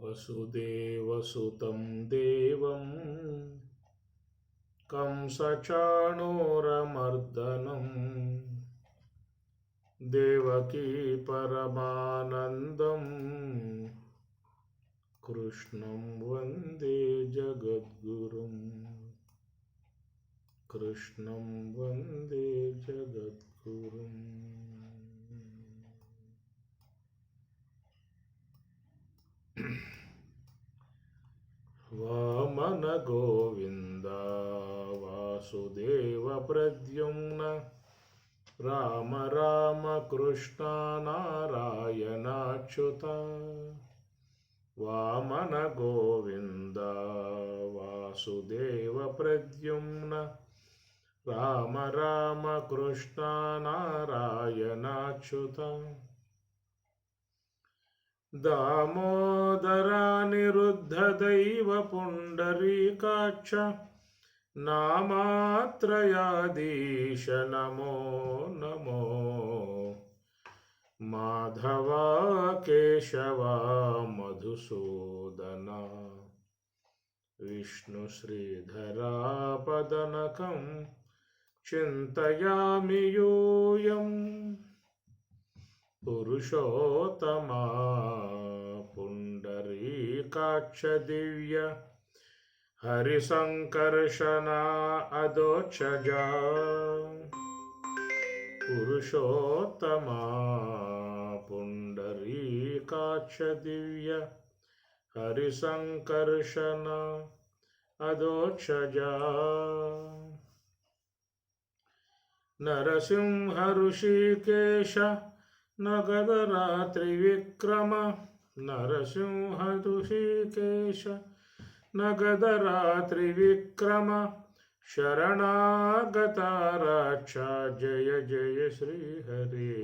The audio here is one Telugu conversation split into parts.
వసుదేవసుతం దేవం కంసచాణూరమర్దనం దేవకీ పరమానందం కృష్ణం వందే జగద్గురుం కృష్ణం వందే జగద్గురుం. వామన గోవింద వాసుదేవ ప్రద్యుమ్న రామ రామ కృష్ణ నారాయణాచ్యుత. వామన గోవింద వాసుదేవ ప్రద్యుమ్న రామ రామ కృష్ణ నారాయణాచ్యుత. దామోదరానిరుద్ధ దైవ పుండరీకాక్ష నామాత్రయాధీశ నమో నమో. మాధవ కేశవ మధుసూదన విష్ణు శ్రీధరా పదనకం చింతయామి యూయం. పురుషోత్తమా పుండరీకాక్ష దివ్య హరిసంకర్షణ అదోక్షజా. పురుషోత్తమా పుండరీకాక్ష దివ్య హరిసంకర్షణ అదోక్షజా. నరసింహ ఋషికేశ నగదరాత్రి విక్రమ. నరసింహ ఋషికేశ నగదరాత్రి విక్రమ. శరణాగత రక్ష జయ జయ శ్రీహరి.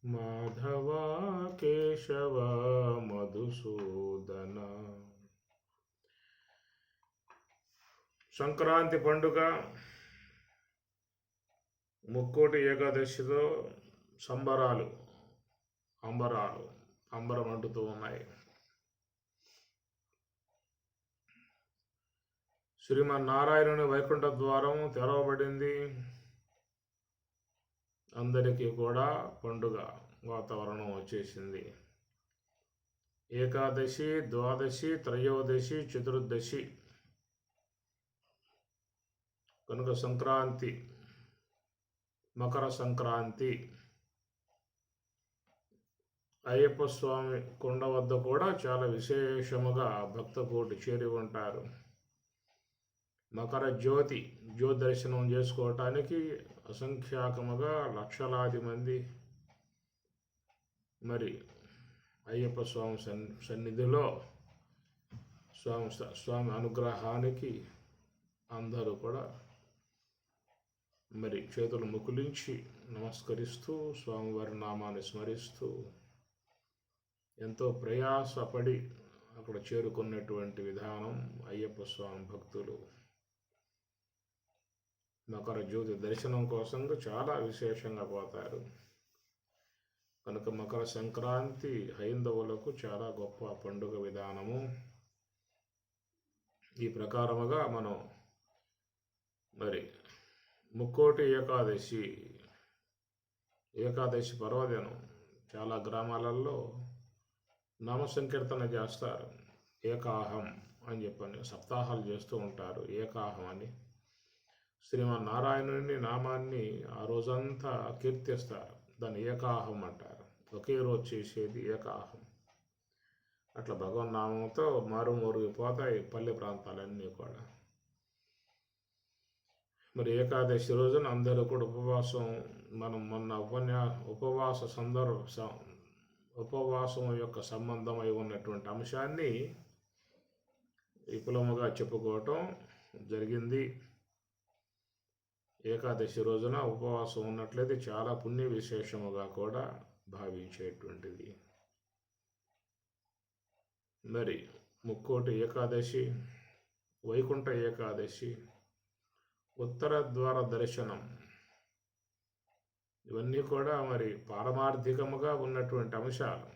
మాధవ కేశవ మధుసూదన. సంక్రాంతి పండుగ ముక్కోటి ఏకాదశితో సంబరాలు అంబరం అంటుతూ ఉన్నాయి. శ్రీమన్నారాయణుని వైకుంఠ ద్వారం తెరవబడింది. అందరికీ కూడా పండుగ వాతావరణం వచ్చేసింది. ఏకాదశి, ద్వాదశి, త్రయోదశి, చతుర్దశి కనుక సంక్రాంతి, మకర సంక్రాంతి. అయ్యప్ప స్వామి కొండ వద్ద కూడా చాలా విశేషముగా భక్తకోటి చేరి ఉంటారు. మకర జ్యోతి దర్శనం చేసుకోవటానికి అసంఖ్యాకముగా లక్షలాది మంది మరి అయ్యప్ప స్వామి సన్నిధిలో స్వామి అనుగ్రహానికి అందరూ కూడా మరి చేతులు ముకులించి నమస్కరిస్తూ స్వామివారి నామాన్ని స్మరిస్తూ ఎంతో ప్రయాసపడి అక్కడ చేరుకున్నటువంటి విధానం అయ్యప్ప స్వామి భక్తులు. మకర జ్యోతి దర్శనం కోసం చాలా విశేషంగా పోతారు. కనుక మకర సంక్రాంతి హైందవులకు చాలా గొప్ప పండుగ విధానము. ఈ ప్రకారముగా మనం మరి ముక్కోటి ఏకాదశి పర్వదినం చాలా గ్రామాలలో నామ సంకీర్తన చేస్తారు. ఏకాహం అని చెప్పని సప్తాహాలు చేస్తూ ఉంటారు. ఏకాహం అని శ్రీమన్నారాయణుని నామాన్ని ఆ రోజంతా కీర్తిస్తారు. దాన్ని ఏకాహం అంటారు. ఒకే రోజు చేసేది ఏకాహం. అట్లా భగవన్నామంతో మారుమోరుగిపోతాయి పల్లె ప్రాంతాలన్నీ కూడా. మరి ఏకాదశి రోజున అందరూ కూడా ఉపవాసం, మనం మొన్న ఉపవాసం యొక్క సంబంధమై ఉన్నటువంటి అంశాన్ని విపులముగా చెప్పుకోవటం జరిగింది. ఏకాదశి రోజున ఉపవాసం ఉన్నట్లయితే చాలా పుణ్య విశేషముగా కూడా భావించేటువంటిది. మరి ముక్కోటి ఏకాదశి, వైకుంఠ ఏకాదశి, ఉత్తర ద్వార దర్శనం, ఇవన్నీ కూడా మరి పారమార్థికముగా ఉన్నటువంటి అంశాలు.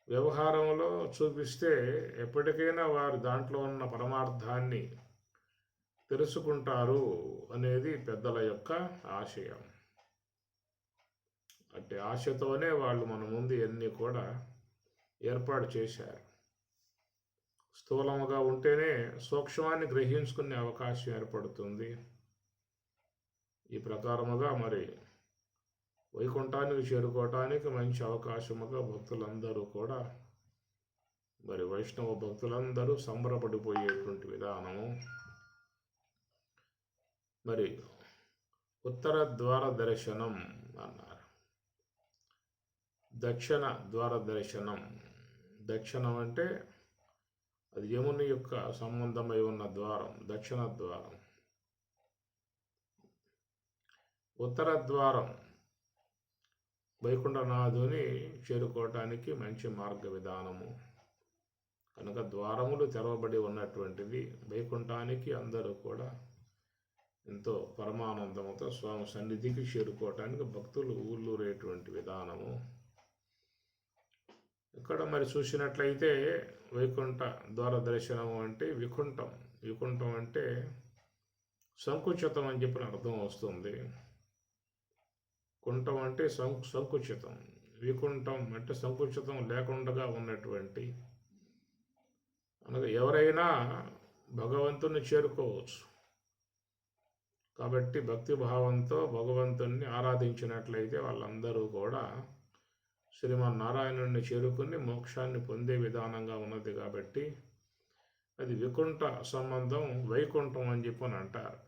వ్యవహారంలో చూపిస్తే ఎప్పటికైనా వారు దాంట్లో ఉన్న పరమార్థాన్ని తెలుసుకుంటారు అనేది పెద్దల యొక్క ఆశయం. అంటే ఆశతోనే వాళ్ళు మన ముందు ఇవన్నీ కూడా ఏర్పాటు చేశారు. స్థూలముగా ఉంటేనే సూక్ష్మాన్ని గ్రహించుకునే అవకాశం ఏర్పడుతుంది. ఈ ప్రకారముగా మరి వైకుంఠానికి చేరుకోవటానికి మంచి అవకాశముగా భక్తులందరూ కూడా మరి వైష్ణవ భక్తులందరూ సంబరపడిపోయేటువంటి విధానము. మరి ఉత్తర ద్వార దర్శనం అన్నారు. దక్షిణ ద్వార దర్శనం. దక్షిణం అంటే అది యముని యొక్క సంబంధమై ఉన్న ద్వారం, దక్షిణ ద్వారం. ఉత్తర ద్వారం వైకుంఠనాథుని చేరుకోవటానికి మంచి మార్గ విధానము కనుక ద్వారములు తెరవబడి ఉన్నటువంటిది. వైకుంఠానికి అందరూ కూడా ఎంతో పరమానందముతో స్వామి సన్నిధికి చేరుకోవటానికి భక్తులు ఊళ్ళూరేటువంటి విధానము. ఇక్కడ మరి చూసినట్లయితే వైకుంఠ ద్వార దర్శనము అంటే వికుంఠం. వికుంఠం అంటే సంకుచితం అని చెప్పిన అర్థం వస్తుంది. కుంఠం అంటే సంకుచితం. వికుంఠం అంటే సంకుచితం లేకుండా ఉన్నటువంటి, అనగా ఎవరైనా భగవంతుని చేరుకోవచ్చు. కాబట్టి భక్తి భావంతో భగవంతుణ్ణి ఆరాధించినట్లయితే వాళ్ళందరూ కూడా శ్రీమన్నారాయణుడిని చేరుకుని మోక్షాన్ని పొందే విధానంగా ఉన్నది. కాబట్టి అది వికుంఠ సంబంధం, వైకుంఠం అని చెప్పని అంటారు.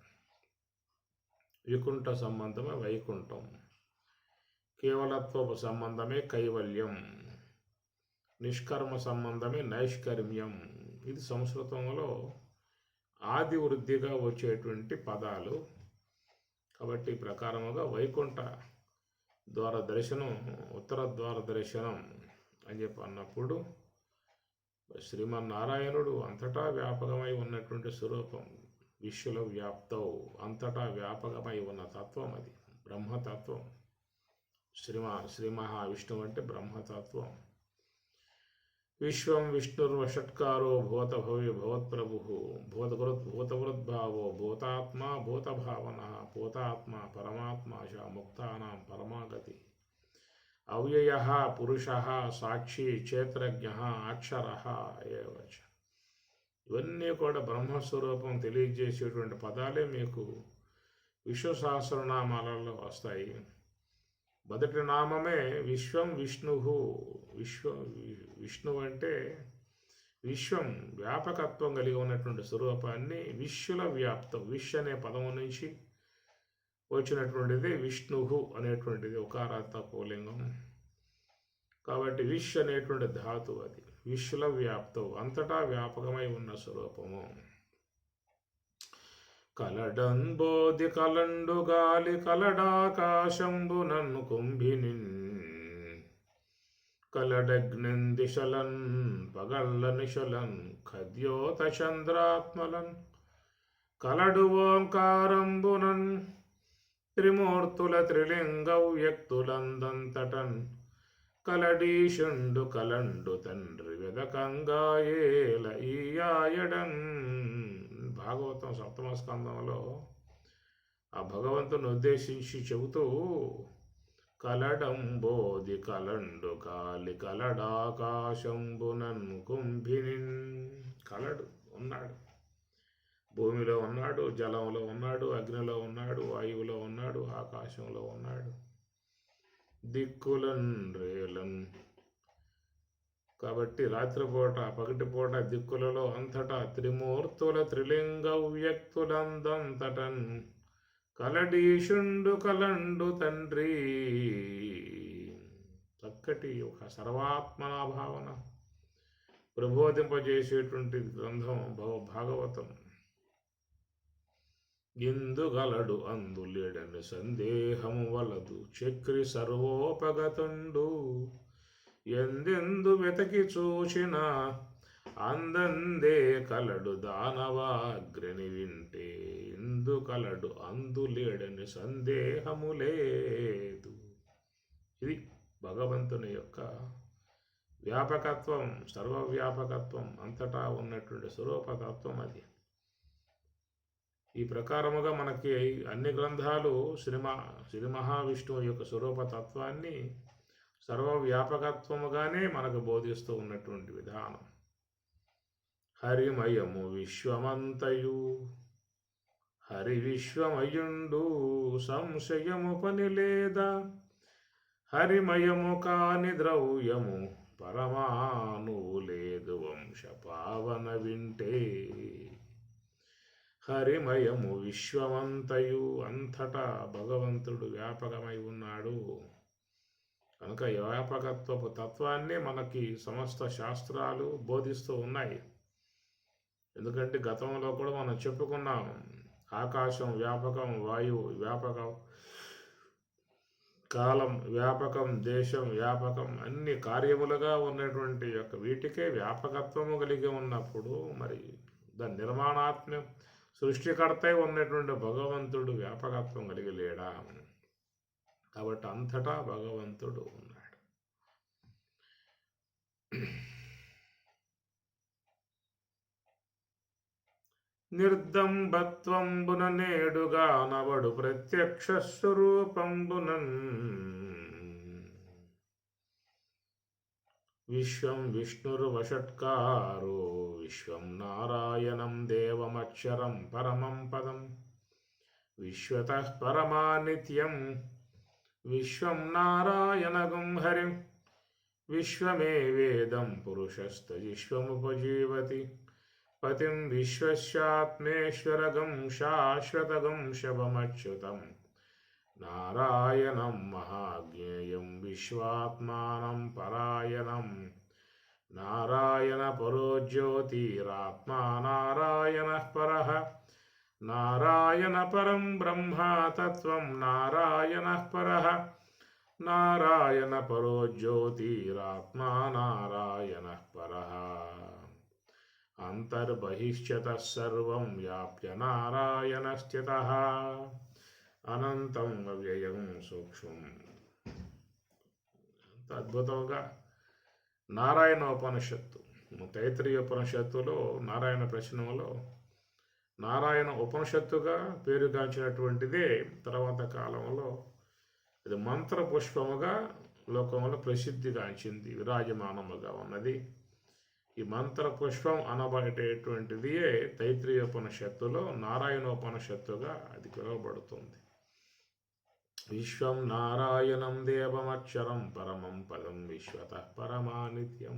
వికుంఠ సంబంధమే వైకుంఠం. కేవలత్వపు సంబంధమే కైవల్యం, నిష్కర్మ సంబంధమే నైష్కర్మ్యం. ఇది సంస్కృతంలో ఆది వృద్ధిగా వచ్చేటువంటి పదాలు. కాబట్టి ఈ ప్రకారముగా వైకుంఠ ద్వార దర్శనం, ఉత్తర ద్వార దర్శనం అని చెప్పి అన్నప్పుడు శ్రీమన్నారాయణుడు అంతటా వ్యాపకమై ఉన్నటువంటి స్వరూపం. విశ్వలో వ్యాప్తవు, అంతటా వ్యాపకమై ఉన్న తత్వం అది బ్రహ్మతత్వం. శ్రీ మహావిష్ణువు అంటే బ్రహ్మతత్వం. విశ్వం విష్ణుర్వషట్కారో భూతభవి భవత్ప్రభు భూతవృద్భావో భూతాత్మా భూతభావన భూతాత్మ పరమాత్మ చ ముక్తానాం పరమాగతి అవ్యయ పురుష సాక్షి క్షేత్రజ్ఞ అక్షర ఏవచ. ఇవన్నీ కూడా బ్రహ్మస్వరూపం తెలియజేసేటువంటి పదాలే మీకు విశ్వ సహస్రనామాలలో వస్తాయి. మొదటి నామమే విశ్వం విష్ణు. విష్ణు అంటే విశ్వం వ్యాపకత్వం కలిగి ఉన్నటువంటి స్వరూపాన్ని విశ్వల వ్యాప్తం. విష్ అనే పదము నుంచి వచ్చినటువంటిది విష్ణు అనేటువంటిది ఉకారాంత పుల్లింగం. కాబట్టి విష్ అనేటువంటి ధాతువు అది విశ్వల వ్యాప్తం, అంతటా వ్యాపకమై ఉన్న స్వరూపము. కలడంబోది కలండు గాలి కలడాకాశంబునన్ను కుంభినిన్ కలడగ్నిందిశలన్ పగళ్ళ నిశలన్ ఖద్యోత చంద్రాత్మలన్ కలడు ఓంకారంబునన్ త్రిమూర్తుల త్రిలింగౌ వ్యక్తులందంతటన్ కలడీశుండు కలండు తండ్రి వెదకంగాయేల ఈయాయడన్. భాగవతం సప్తమ స్కందంలో ఆ భగవంతుని ఉద్దేశించి చెబుతూ కలడంబోది కలండు కాలి కలడాకాశంబునన్ కుంభినిన్. కలడు ఉన్నాడు, భూమిలో ఉన్నాడు, జలంలో ఉన్నాడు, అగ్నిలో ఉన్నాడు, వాయువులో ఉన్నాడు, ఆకాశంలో ఉన్నాడు, దిక్కులన్ రేలన్. కాబట్టి రాత్రిపూట పగటిపూట దిక్కులలో అంతటా త్రిమూర్తుల త్రిలింగ వ్యక్తులందంతటన్ కలడీశుండు కలండు తండ్రి. చక్కటి ఒక సర్వాత్మనా భావన ప్రబోధింపజేసేటువంటి గ్రంథం భాగవతం. ఇందుగలడు అందులేడని సందేహము వలదు చక్రి సర్వోపగతుండు ఎందెందు వెతకి చూచిన అందందే కలడు దానవాగ్రని వింటే ఇందు కలడు అందులేడని సందేహము లేదు. ఇది భగవంతుని యొక్క వ్యాపకత్వం, సర్వవ్యాపకత్వం, అంతటా ఉన్నటువంటి స్వరూపతత్వం అది. ఈ ప్రకారముగా మనకి అన్ని గ్రంథాలు శ్రీ మహావిష్ణువు యొక్క స్వరూపతత్వాన్ని సర్వవ్యాపకత్వముగానే మనకు బోధిస్తూ ఉన్నటువంటి విధానం. హరిమయము విశ్వమంతయు, హరి విశ్వమయుండు సంశయము పని లేదా, హరిమయము కాని ద్రవ్యము పరమాణువు లేదు వంశ పావన వింటే. హరిమయము విశ్వమంతయు, అంతటా భగవంతుడు వ్యాపకమై ఉన్నాడు. కనుక వ్యాపకత్వపు తత్వాన్ని మనకి సమస్త శాస్త్రాలు బోధిస్తూ ఉన్నాయి. ఎందుకంటే గతంలో కూడా మనం చెప్పుకున్నాం, ఆకాశం వ్యాపకం, వాయువు వ్యాపకం, కాలం వ్యాపకం, దేశం వ్యాపకం, అన్ని కార్యములుగా ఉన్నటువంటి యొక్క వీటికే వ్యాపకత్వము కలిగి ఉన్నప్పుడు మరి దాని నిర్మాణాత్మ సృష్టికర్త ఉన్నటువంటి భగవంతుడు వ్యాపకత్వం కలిగి లేడా? కాబట్టి అంతటా భగవంతుడు ఉన్నాడు. నిర్దంబత్వంబున నేడుగా నవడు ప్రత్యక్ష స్వరూపంబునన్, విశ్వం విష్ణుర్వషట్కారో విశ్వం నారాయణం దేవమక్షరం పరమం పదం, విశ్వతః పరమానిత్యం విశ్వం నారాయణగం హరిం, విశ్వమే వేదం పురుషస్తవిశ్వముపజీవతి, పతిం విశ్వస్యాత్మేశ్వరగం శాశ్వతగం శవమచ్యుతం, నారాయణం మహాజ్ఞేయం విశ్వాత్మానం పరాయణం, నారాయణ పరో జ్యోతిరాత్మా నారాయణః పరః, నారాయణ పరం బ్రహ్మ తత్వం నారాయణః పరః, నారాయణ పరో జ్యోతిరాత్మా నారాయణః పరః, అంతర్బహిష్యతః సర్వం వ్యాప్య నారాయణ స్థితః, అనంతం అవ్యయం సూక్ష్మం. అద్భుతంగా నారాయణ ఉపనిషత్తు, తైత్రీయ ఉపనిషత్తులో నారాయణ ప్రశ్నలో నారాయణ ఉపనిషత్తుగా పేరుగాంచినటువంటిదే తర్వాత కాలంలో ఇది మంత్ర పుష్పముగా లోకంలో ప్రసిద్ధిగాంచింది, విరాజమానముగా ఉన్నది. ఈ మంత్ర పుష్పం అనబడేటువంటిది తైత్రీయోపనిషత్తులో నారాయణోపనిషత్తుగా అది పిలువబడుతుంది. విశ్వం నారాయణం దేవమక్షరం పరమం పదం విశ్వతః పరమానిత్యం.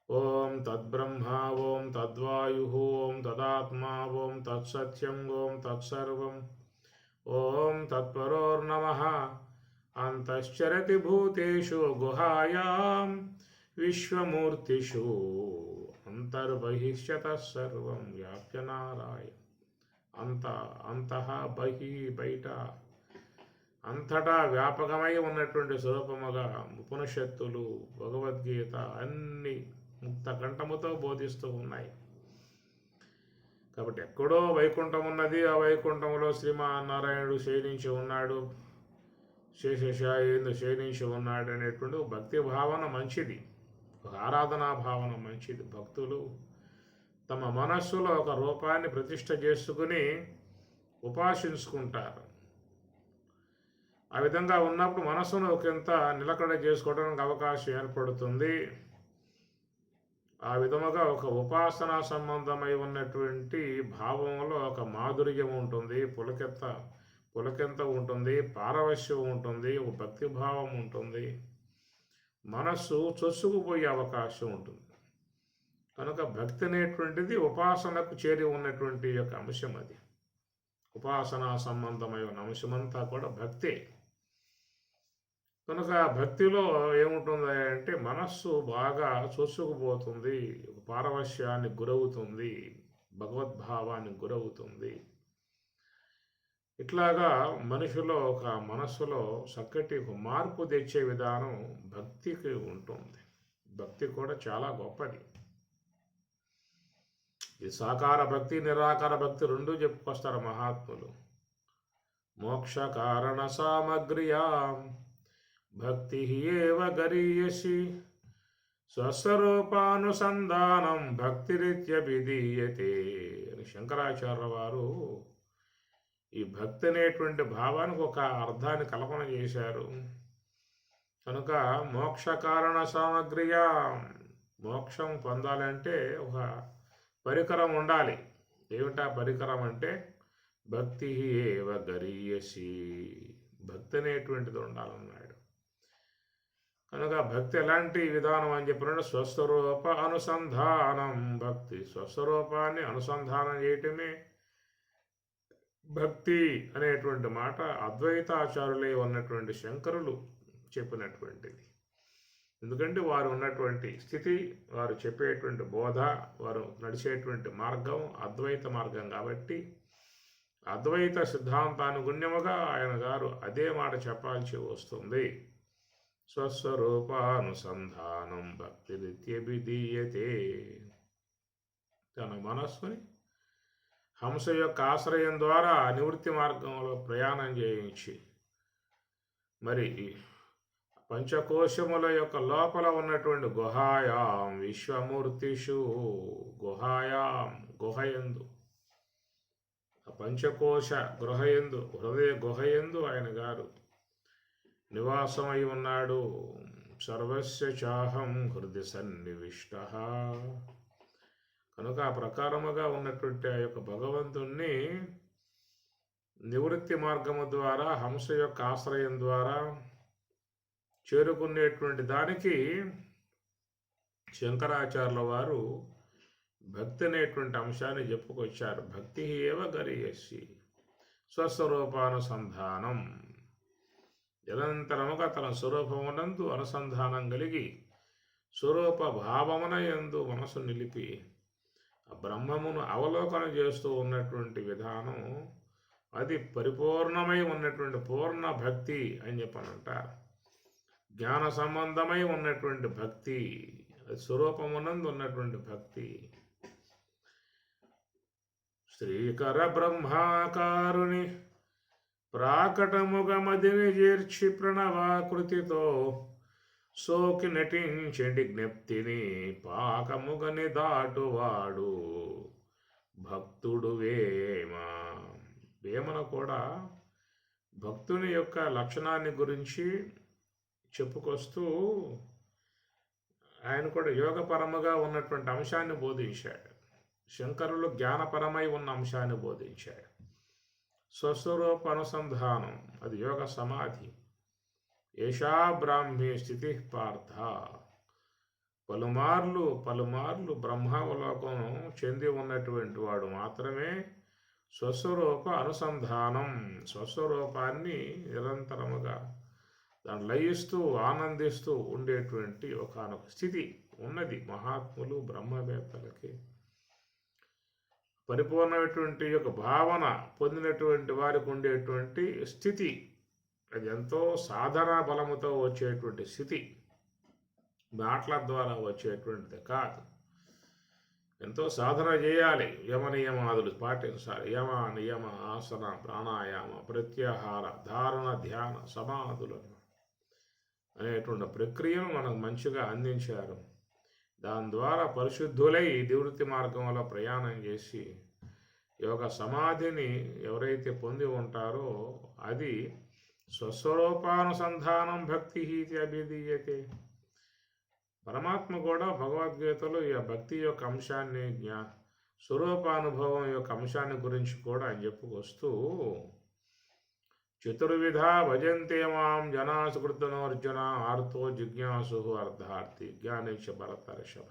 ఓం తద్బ్రహ్మ ఓం తద్వాయు ఓం తదాత్మా ఓం తత్సత్యం ఓం తత్సర్వం ఓం తత్పరోర్నమః. అంతశ్చరతి భూతేషు గుహాయాం విశ్వమూర్తిషు అంతర్బహిష్యతః సర్వం వ్యాప్య నారాయణ. అంతః బహి బయట అంతటా వ్యాపకమై ఉన్నటువంటి స్వరూపముగా ఉపనిషత్తులు, భగవద్గీత అన్ని ముక్త కంఠముతో బోధిస్తూ ఉన్నాయి. కాబట్టి ఎక్కడో వైకుంఠం ఉన్నది, ఆ వైకుంఠంలో శ్రీమన్నారాయణుడు శయనించి ఉన్నాడు, శేషశాయేందు శయనించి ఉన్నాడు అనేటువంటి భక్తి భావన మంచిది, ఒక ఆరాధనా భావన మంచిది. భక్తులు తమ మనస్సులో ఒక రూపాన్ని ప్రతిష్ఠ చేసుకుని ఉపాసించుకుంటారు. ఆ విధంగా ఉన్నప్పుడు మనస్సును ఒకంత నిలకడ చేసుకోవడానికి అవకాశం ఏర్పడుతుంది. ఆ విధముగా ఒక ఉపాసనా సంబంధమై ఉన్నటువంటి భావంలో ఒక మాధుర్యం ఉంటుంది, పులకెంత ఉంటుంది, పారవశ్యం ఉంటుంది, ఒక భక్తి భావం ఉంటుంది, మనస్సు చొచ్చుకుపోయే అవకాశం ఉంటుంది. కనుక భక్తి అనేటువంటిది ఉపాసనకు చేరి ఉన్నటువంటి యొక్క అంశం. అది ఉపాసనా సంబంధమైన అంశమంతా కూడా భక్తే. కనుక భక్తిలో ఏముంటుంది అంటే మనస్సు బాగా చొచ్చుకుపోతుంది, పారవశ్యానికి గురవుతుంది, భగవద్భావానికి గురవుతుంది. ఇట్లాగా మనిషిలో ఒక మనస్సులో చక్కటి ఒక మార్పు తెచ్చే విధానం భక్తికి ఉంటుంది. భక్తి కూడా చాలా గొప్పది. ఈ సాకార భక్తి, నిరాకార భక్తి రెండూ చెప్పుకొస్తారు మహాత్ములు. మోక్ష కారణ సామగ్ర్యా భక్తి ఏవ గరీయసి స్వస్వరూపానుసంధానం భక్తిరిత్యభిధీయతే అని శంకరాచార్య వారు ఈ భక్తి అనేటువంటి భావానికి ఒక అర్థాన్ని కల్పన చేశారు. కనుక మోక్ష కారణ సామగ్రిగా మోక్షం పొందాలంటే ఒక పరికరం ఉండాలి. ఏమిటా పరికరం అంటే భక్తి ఏవ గరీయసి, భక్తి అనేటువంటిది ఉండాలన్నాడు. కనుక భక్తి ఎలాంటి విధానం అని చెప్పినట్టు స్వస్వరూప అనుసంధానం, భక్తి స్వస్వరూపాన్ని అనుసంధానం చేయటమే భక్తి అనేటువంటి మాట అద్వైతాచారులే ఉన్నటువంటి శంకరులు చెప్పినటువంటిది. ఎందుకంటే వారు ఉన్నటువంటి స్థితి, వారు చెప్పేటువంటి బోధ, వారు నడిచేటువంటి మార్గం అద్వైత మార్గం కాబట్టి అద్వైత సిద్ధాంతానుగుణ్యముగా ఆయన గారు అదే మాట చెప్పాల్సి వస్తుంది. స్వస్వరూపానుసంధానం భక్తిరిత్యభిధీయతే. తన మనస్సుని హంస యొక్క ఆశ్రయం ద్వారా నివృత్తి మార్గంలో ప్రయాణం చేయించి మరి పంచకోశముల యొక్క లోపల ఉన్నటువంటి గుహాయాం విశ్వమూర్తిషు, గుహాయాం గుహయందు, పంచకోశ గృహయందు, హృదయ గుహయందు ఆయన గారు నివాసమై ఉన్నాడు. సర్వస్య చాహం హృదయ సన్నివిష్ట. కనుక ఆ ప్రకారముగా ఉన్నటువంటి ఆ యొక్క భగవంతుణ్ణి నివృత్తి మార్గము ద్వారా హంస యొక్క ఆశ్రయం ద్వారా చేరుకునేటువంటి దానికి శంకరాచార్యుల వారు భక్తి అనేటువంటి అంశాన్ని చెప్పుకొచ్చారు. భక్తి ఏవ గరీయసి, స్వస్వరూపానుసంధానం, నిరంతరముగా తన స్వరూపమునందు అనుసంధానం కలిగి స్వరూప భావమున యందు మనసు నిలిపి బ్రహ్మమును అవలోకనం చేస్తూ ఉన్నటువంటి విధానం అది పరిపూర్ణమై ఉన్నటువంటి పూర్ణ భక్తి అని చెప్పనంటారు. జ్ఞాన సంబంధమై ఉన్నటువంటి భక్తి, స్వరూపమునందు ఉన్నటువంటి భక్తి. శ్రీకర బ్రహ్మాకారుని ప్రాకటముగమదిని చేర్చి ప్రణవాకృతితో సోకి నటించెడి జ్ఞప్తిని పాకముగని దాటువాడు భక్తుడు వేమ. వేమన కూడా భక్తుని యొక్క లక్షణాన్ని గురించి చెప్పుకొస్తూ ఆయన కూడా యోగపరముగా ఉన్నటువంటి అంశాన్ని బోధించాడు. శంకరులు జ్ఞానపరమై ఉన్న అంశాన్ని బోధించాడు. స్వస్వరూప అనుసంధానం అది యోగ సమాధి. ఏషా బ్రాహ్మీ స్థితి పార్థ. పలుమార్లు బ్రహ్మావలోకం చెంది ఉన్నటువంటి వాడు మాత్రమే స్వస్వరూప అనుసంధానం, స్వస్వరూపాన్ని నిరంతరముగా దాన్ని లయిస్తూ ఆనందిస్తూ ఉండేటువంటి ఒకానొక స్థితి ఉన్నది. మహాత్ములు బ్రహ్మవేత్తలకి పరిపూర్ణమైనటువంటి యొక్క భావన పొందినటువంటి వారికి ఉండేటువంటి స్థితి అది ఎంతో సాధన బలముతో వచ్చేటువంటి స్థితి, మాటల ద్వారా వచ్చేటువంటిది కాదు. ఎంతో సాధన చేయాలి, యమ నియమాదులు పాటించాలి. యమ నియమ ఆసన ప్రాణాయామ ప్రత్యాహార ధారణ ధ్యాన సమాధులను అనేటువంటి ప్రక్రియను మనకు మంచిగా అందించారు. దాని ద్వారా పరిశుద్ధులై నివృత్తి మార్గంలో ప్రయాణం చేసి యోగ సమాధిని ఎవరైతే పొంది ఉంటారో అది స్వస్వరూపానుసంధానం భక్తి అభిధీయతే. పరమాత్మ కూడా భగవద్గీతలో ఈ భక్తి యొక్క అంశాన్ని స్వరూపానుభవం యొక్క అంశాన్ని గురించి కూడా ఆయన చెప్పుకొస్తూ చతుర్విధ భజంతే మాం జనా సుకృతనోర్జున ఆర్తో జిజ్ఞాసు అర్ధార్థి జ్ఞానేశ భరతర్షభ.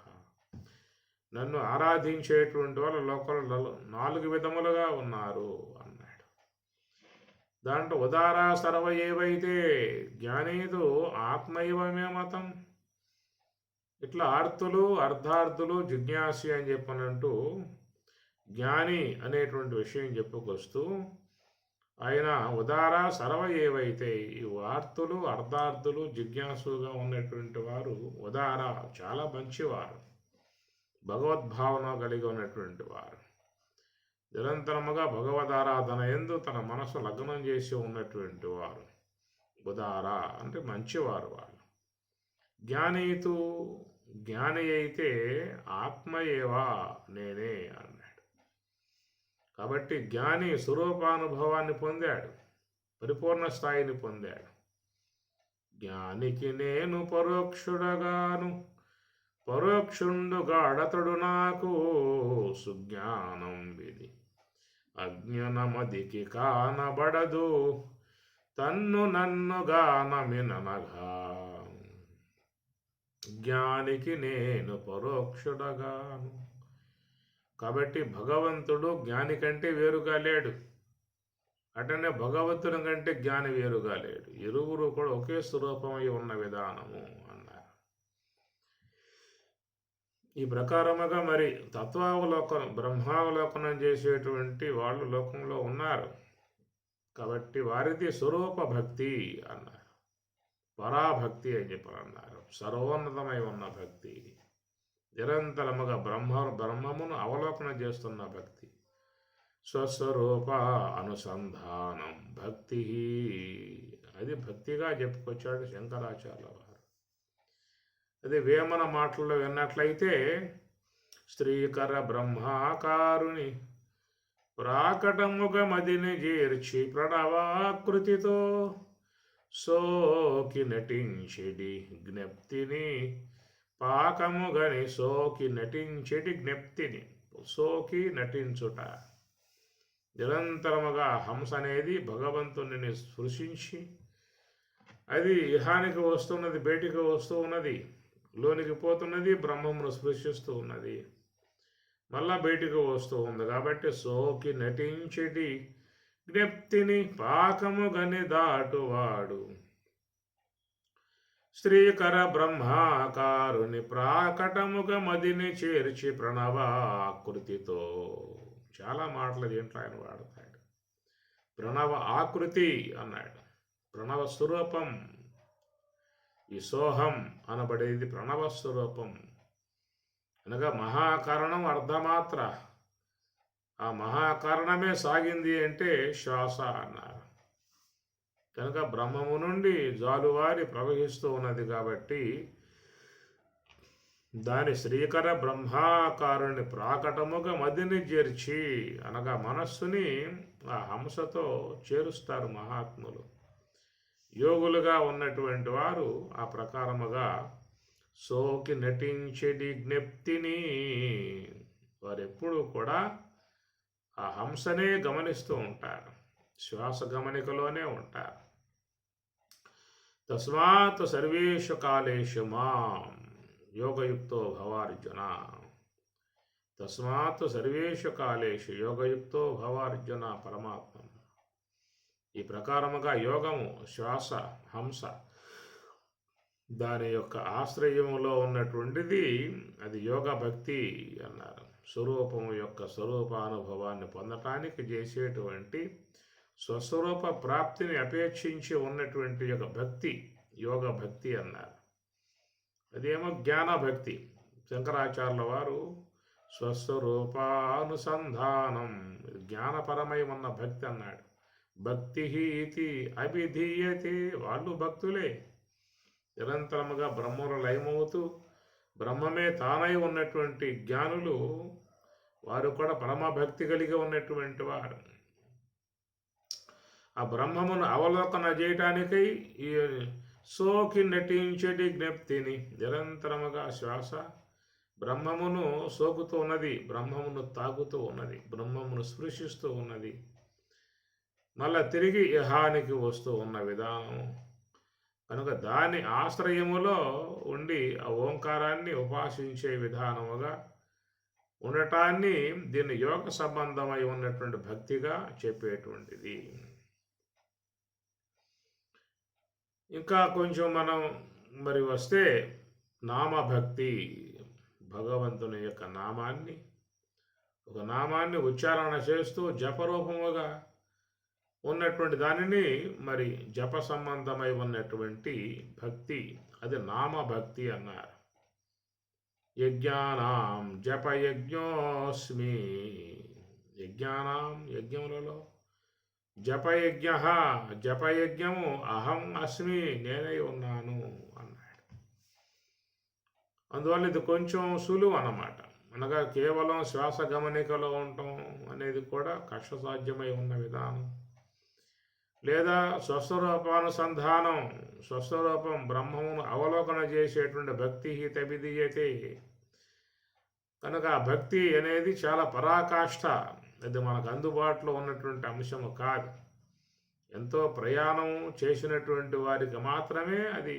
నన్ను ఆరాధించేటువంటి వాళ్ళు లోకంలో 4 విధములుగా ఉన్నారు అన్నాడు. దాంట్లో ఉదారా సర్వ ఏవైతే జ్ఞానేదు ఆత్మైవమే మతం. ఇట్లా ఆర్తులు అర్ధార్థులు జిజ్ఞాసి అని చెప్పనంటూ జ్ఞాని అనేటువంటి విషయం చెప్పుకొస్తూ ఆయన ఉదార సర్వ ఏవైతే ఈ ఆర్తులు అర్ధార్థులు జిజ్ఞాసుగా ఉన్నటువంటి వారు ఉదార చాలా మంచివారు, భగవద్భావన కలిగి ఉన్నటువంటి వారు, నిరంతరముగా భగవదారాధన యందు తన మనసు లగ్నం చేసి ఉన్నటువంటి వారు ఉదార అంటే మంచివారు వాళ్ళు. జ్ఞానీతు జ్ఞాని అయితే ఆత్మయేవా నేనే అన్నాడు. కాబట్టి జ్ఞాని స్వరూపానుభవాన్ని పొందాడు, పరిపూర్ణ స్థాయిని పొందాడు. జ్ఞానికి నేను పరోక్షుడగాను, పరోక్షుండుగాడతడు నాకు సుజ్ఞానం విధి అజ్ఞనమదికి కానబడదు తన్ను నన్నుగానమిననగా. జ్ఞానికి నేను పరోక్షుడగాను. కాబట్టి భగవంతుడు జ్ఞాని కంటే వేరుగా లేడు, అటనే భగవంతుని కంటే జ్ఞాని వేరుగా లేడు. ఇరువురు కూడా ఒకే స్వరూపమై ఉన్న విధానము అన్నారు. ఈ ప్రకారముగా మరి తత్వావలోకనం, బ్రహ్మావలోకనం చేసేటువంటి వాళ్ళు లోకంలో ఉన్నారు. కాబట్టి వారిది స్వరూప భక్తి అన్నారు, పరాభక్తి అని చెప్పి అన్నారు. సర్వోన్నతమై ఉన్న భక్తి, నిరంతరముగా బ్రహ్మమును అవలోకనం చేస్తున్న భక్తి, స్వస్వరూప అనుసంధానం భక్తి. అది భక్తిగా చెప్పుకొచ్చాడు శంకరాచార్యుల వారు. అది వేమన మాటల్లో విన్నట్లయితే, శ్రీకర బ్రహ్మాకారుని ప్రాకటముగ మదిని చేర్చి ప్రణవాకృతితో సోకి నటించెడి జ్ఞప్తిని పాకముగని సోకి నటించెడి జ్ఞప్తిని. సోకి నటించుట, నిరంతరముగా హంస అనేది భగవంతుని స్పృశించి అది ఇహానికి వస్తున్నది, బయటికి వస్తూ ఉన్నది, లోనికి పోతున్నది, బ్రహ్మమును స్పృశిస్తూ ఉన్నది, మళ్ళా బయటికి వస్తూ ఉంది. కాబట్టి సోకి నటించెడి జ్ఞప్తిని పాకముగని దాటువాడు శ్రీకర బ్రహ్మాకారుని ప్రాకటముగ మదిని చేర్చి ప్రణవాకృతితో. చాలా మాటలు దీంట్లో ఆయన వాడతాడు. ప్రణవ ఆకృతి అన్నాడు, ప్రణవ స్వరూపం. ఈ సోహం అనబడేది ప్రణవ స్వరూపం అనగా మహాకారణం అర్ధమాత్ర. ఆ మహాకారణమే సాగింది అంటే శ్వాస అన్నారు. కనుక బ్రహ్మము నుండి జాలువారి ప్రవహిస్తూ ఉన్నది. కాబట్టి దాని శ్రీకర బ్రహ్మాకారుని ప్రాకటముగా మదిని చేర్చి అనగా మనస్సుని ఆ హంసతో చేరుస్తారు మహాత్ములు. యోగులుగా ఉన్నటువంటి వారు ఆ ప్రకారముగా సోకి నటించెడి జ్ఞప్తిని, వారెప్పుడూ కూడా ఆ హంసనే గమనిస్తూ ఉంటారు, శ్వాస గమనికలోనే ఉంటారు. తస్మాత్ సర్వేషు కాలేషు మాం యోగయుక్తో భవార్జున. తస్మాత్ సర్వేషు కాలేషు యోగయుక్తో భవార్జున. పరమాత్మ ఈ ప్రకారముగా యోగము, శ్వాస, హంస, దాని యొక్క ఆశ్రయములో ఉన్నటువంటిది అది యోగ భక్తి అన్నారు. స్వరూపము యొక్క స్వరూపానుభవాన్ని పొందటానికి చేసేటువంటి స్వస్వరూప ప్రాప్తిని అపేక్షించి ఉన్నటువంటి యొక్క భక్తి యోగ భక్తి అన్నారు. అదేమో జ్ఞాన భక్తి. శంకరాచార్యుల వారు స్వస్వరూపానుసంధానం జ్ఞానపరమై ఉన్న భక్తి అన్నాడు. భక్తి ఇది అభిధీయతే. వాళ్ళు భక్తులే, నిరంతరముగా బ్రహ్మలో లయమవుతూ బ్రహ్మమే తానై ఉన్నటువంటి జ్ఞానులు, వారు కూడా పరమభక్తి కలిగి ఉన్నటువంటి వారు. ఆ బ్రహ్మమును అవలోకన చేయటానికై ఈ సోకి నటించడి జ్ఞప్తిని, నిరంతరముగా శ్వాస బ్రహ్మమును సోకుతూ ఉన్నది, బ్రహ్మమును తాగుతూ ఉన్నది, బ్రహ్మమును స్పృశిస్తూ ఉన్నది, మళ్ళా తిరిగి ఇహానికి వస్తూ ఉన్న విధానం. కనుక దాని ఆశ్రయములో ఉండి ఆ ఓంకారాన్ని ఉపాసించే విధానముగా ఉండటాన్ని దీన్ని యోగ సంబంధమై ఉన్నటువంటి భక్తిగా చెప్పేటువంటిది. ఇంకా కొంచెం మనం మరి వస్తే నామభక్తి, భగవంతుని యొక్క నామాన్ని, ఒక నామాన్ని ఉచ్చారణ చేస్తూ జపరూపముగా ఉన్నటువంటి దానిని మరి జప సంబంధమై ఉన్నటువంటి భక్తి, అది నామభక్తి అన్నారు. యజ్ఞానాం జపయజ్ఞోస్మి. యజ్ఞానాం యజ్ఞములలో జపయజ్ఞ, జపయజ్ఞము అహం అస్మి, నేనై ఉన్నాను అన్నాడు. అందువల్ల ఇది కొంచెం సులువు అన్నమాట. అనగా కేవలం శ్వాస గమనికలో ఉండటం అనేది కూడా కష్టసాధ్యమై ఉన్న విధానం. లేదా స్వస్వరూపానుసంధానం, స్వస్వరూపం బ్రహ్మమును అవలోకన చేసేటువంటి భక్తి తబిదీయతే. కనుక ఆ భక్తి అనేది చాలా పరాకాష్ఠ. అది మనకు అందుబాటులో ఉన్నటువంటి అంశము కాదు. ఎంతో ప్రయాణం చేసినటువంటి వారికి మాత్రమే అది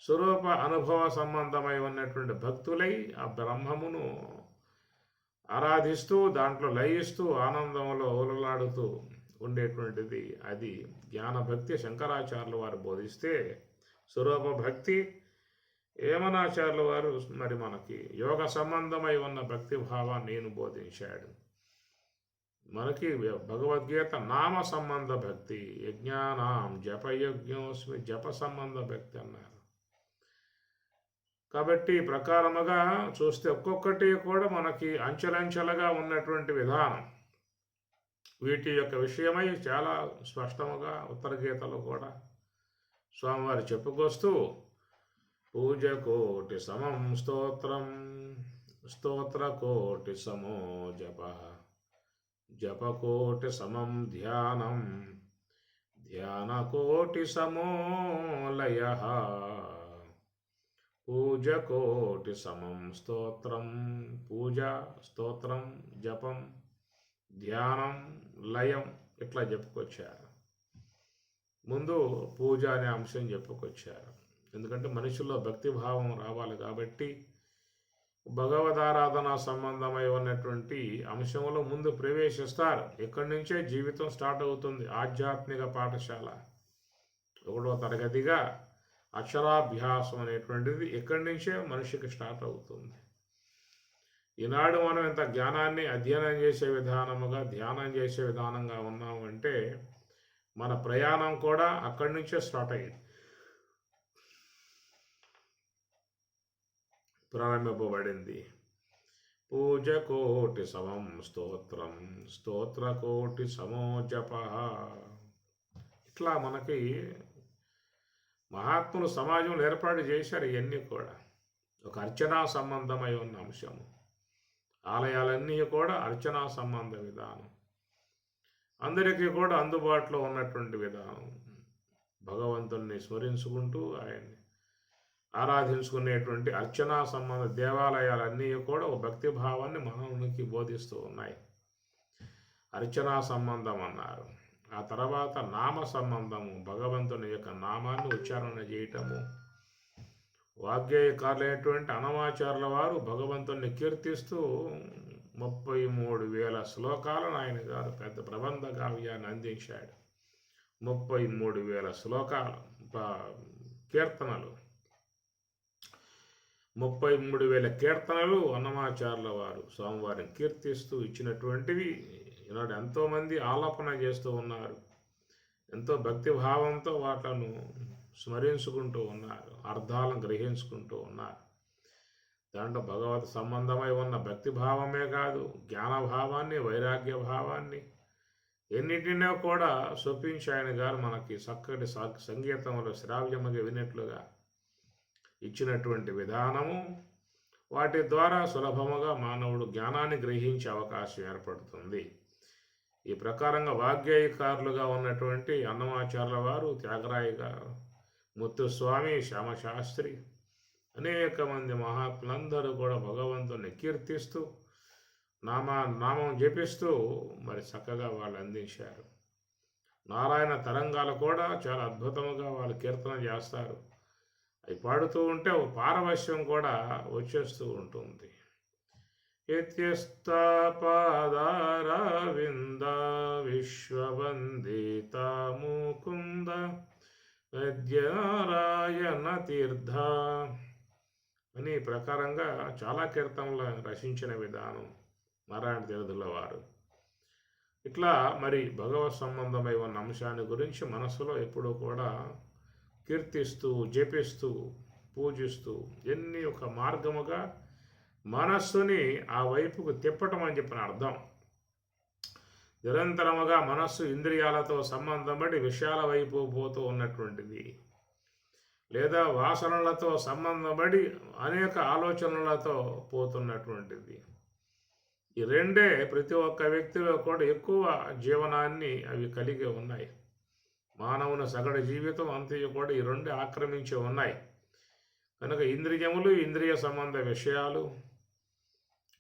స్వరూప అనుభవ సంబంధమై ఉన్నటువంటి భక్తులై ఆ బ్రహ్మమును ఆరాధిస్తూ దాంట్లో లయిస్తూ ఆనందంలో ఓలలాడుతూ ఉండేటువంటిది. అది జ్ఞానభక్తి. శంకరాచార్యులు వారు బోధిస్తే స్వరూప భక్తి ఏమనాచార్యుల వారు మరి మనకి యోగ సంబంధమై ఉన్న భక్తి భావాన్ని నేను బోధించాడు. మనకి భగవద్గీత నామ సంబంధ భక్తి, యజ్ఞానాం జపయజ్ఞోస్మి, జప సంబంధ భక్తి అన్నారు. కాబట్టి ప్రకారముగా చూస్తే ఒక్కొక్కటి కూడా మనకి అంచెలంచెలుగా ఉన్నటువంటి విధానం. వీటి యొక్క విషయమై చాలా స్పష్టముగా ఉత్తర గీతలో కూడా స్వామివారు చెప్పుకొస్తూ పూజ కోటి సమం స్తోత్రం, స్తోత్ర కోటి సమో జప, జప కోటి సమం ధ్యానం, ధ్యాన కోటి సమో లయ, పూజ కోటి సమం స్తోత్రం. పూజ, స్తోత్రం, జపం, ధ్యానం, లయం ఇట్లా చెప్పుకొచ్చారు. ముందు పూజ అనే అంశం చెప్పుకొచ్చారు. ఎందుకంటే మనుషుల్లో భక్తిభావం రావాలి కాబట్టి భగవదారాధన సంబంధమై ఉన్నటువంటి అంశంలో ముందు ప్రవేశిస్తారు. ఇక్కడి నుంచే జీవితం స్టార్ట్ అవుతుంది. ఆధ్యాత్మిక పాఠశాల 1వ తరగతిగా అక్షరాభ్యాసం అనేటువంటిది ఇక్కడి నుంచే మనిషికి స్టార్ట్ అవుతుంది. ఈనాడు మనం ఇంత జ్ఞానాన్ని అధ్యయనం చేసే విధానముగా, ధ్యానం చేసే విధానంగా ఉన్నాము అంటే మన ప్రయాణం కూడా అక్కడి నుంచే స్టార్ట్ అయ్యింది, ప్రారంభింపబడింది. పూజ కోటి సమం స్తోత్రం, స్తోత్ర కోటి సమో జప. ఇట్లా మనకి మహాత్ములు సమాజంలో ఏర్పాటు చేశారు. ఇవన్నీ కూడా ఒక అర్చనా సంబంధమై ఉన్న అంశము. ఆలయాలన్నీ కూడా అర్చనా సంబంధ విధానం, అందరికీ కూడా అందుబాటులో ఉన్నటువంటి విధానం. భగవంతుణ్ణి స్మరించుకుంటూ ఆయన్ని ఆరాధించుకునేటువంటి అర్చనా సంబంధ దేవాలయాలన్నీ కూడా ఒక భక్తి భావాన్ని మనకి బోధిస్తూ ఉన్నాయి. అర్చనా సంబంధం అన్నారు. ఆ తర్వాత నామ సంబంధము, భగవంతుని యొక్క నామాన్ని ఉచ్చారణ చేయటము. వాగ్గేయకారులైనటువంటి అన్నమాచార్యుల వారు భగవంతుణ్ణి కీర్తిస్తూ 33,000 శ్లోకాలను ఆయన గారు పెద్ద ప్రబంధ కావ్యాన్ని అందించాడు. 33,000 శ్లోకాలు, కీర్తనలు, 33,000 కీర్తనలు అన్నమాచార్యుల వారు స్వామివారిని కీర్తిస్తూ ఇచ్చినటువంటివి. ఈనాడు ఎంతోమంది ఆలాపన చేస్తూ ఉన్నారు. ఎంతో భక్తిభావంతో వాటిను స్మరించుకుంటూ ఉన్నారు, అర్థాలను గ్రహించుకుంటూ ఉన్నారు. దాంట్లో భగవత్ సంబంధమై ఉన్న భక్తి భావమే కాదు, జ్ఞానభావాన్ని, వైరాగ్య భావాన్ని ఎన్నిటినో కూడా చొప్పించి ఆయన గారు మనకి చక్కటి సంగీతంలో శ్రావ్యముగా వినట్లుగా ఇచ్చినటువంటి విధానము. వాటి ద్వారా సులభముగా మానవుడు జ్ఞానాన్ని గ్రహించే అవకాశం ఏర్పడుతుంది. ఈ ప్రకారంగా వాగ్గేయకారులుగా ఉన్నటువంటి అన్నమాచార్యుల వారు, త్యాగరాయ గారు, ముత్తుస్వామి, శ్యామశాస్త్రి, అనేక మంది మహాత్ములందరూ కూడా భగవంతుని కీర్తిస్తూ నామం జపిస్తూ మరి చక్కగా వాళ్ళు అందించారు. నారాయణ తరంగాలు కూడా చాలా అద్భుతంగా వాళ్ళు కీర్తన చేస్తారు. అవి పాడుతూ ఉంటే ఒక పారవశ్యం కూడా వచ్చేస్తూ ఉంటుంది. ఇత్యస్తాపాదారవింద విశ్వవందిత ముకుంద విద్యారాయణ తీర్థ అని ప్రకారంగా చాలా కీర్తనలు రచించిన విధానం నారాయణ తీర్థుల వారు. ఇట్లా మరి భగవత్ సంబంధమై ఉన్న అంశాన్ని గురించి మనసులో ఎప్పుడూ కూడా కీర్తిస్తూ, జపిస్తూ, పూజిస్తూ ఎన్ని ఒక మార్గముగా మనస్సుని ఆ వైపుకు తిప్పటం అని చెప్పిన అర్థం. నిరంతరముగా మనస్సు ఇంద్రియాలతో సంబంధం బట్టి విషయాల వైపు పోతూ ఉన్నటువంటిది. లేదా వాసనలతో సంబంధపడి అనేక ఆలోచనలతో పోతున్నటువంటిది. ఈ రెండే ప్రతి ఒక్క వ్యక్తిలో కూడా ఎక్కువ జీవనాన్ని అవి కలిగి ఉన్నాయి. మానవుని సగటు జీవితం అంతయు కూడా ఈ రెండు ఆక్రమించి ఉన్నాయి. కనుక ఇంద్రియములు, ఇంద్రియ సంబంధ విషయాలు,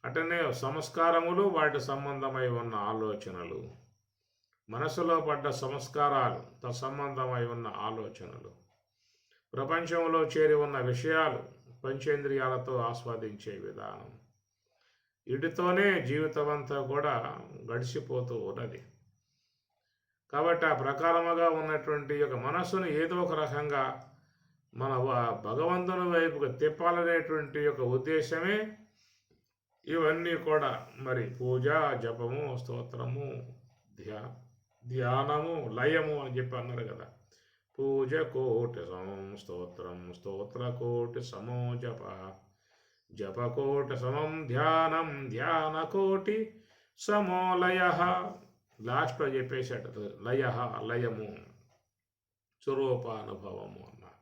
అటనే సంస్కారములు, వాటి సంబంధమై ఉన్న ఆలోచనలు, మనసులో పడ్డ సంస్కారాలు, తత్సంబంధమై ఉన్న ఆలోచనలు, ప్రపంచంలో చేరి ఉన్న విషయాలు, పంచేంద్రియాలతో ఆస్వాదించే విధానం, వీటితోనే జీవితం అంతా కూడా గడిచిపోతూ ఉన్నది. కాబట్టి ఆ ప్రకారముగా ఉన్నటువంటి యొక్క మనస్సును ఏదో ఒక రకంగా మన భగవంతుని వైపుకు తిప్పాలనేటువంటి యొక్క ఉద్దేశమే ఇవన్నీ కూడా. మరి పూజ, జపము, స్తోత్రము, ధ్యానము, లయము అని చెప్పి అన్నారు కదా. పూజ కోటి సమం స్తోత్రం, స్తోత్ర కోటి సమో జప, జపకోటి సమం ధ్యానం, ధ్యాన కోటి సమో లయ. లాస్ట్లో చెప్పేసాడు లయ, లయము, స్వరూపానుభవము అన్నారు.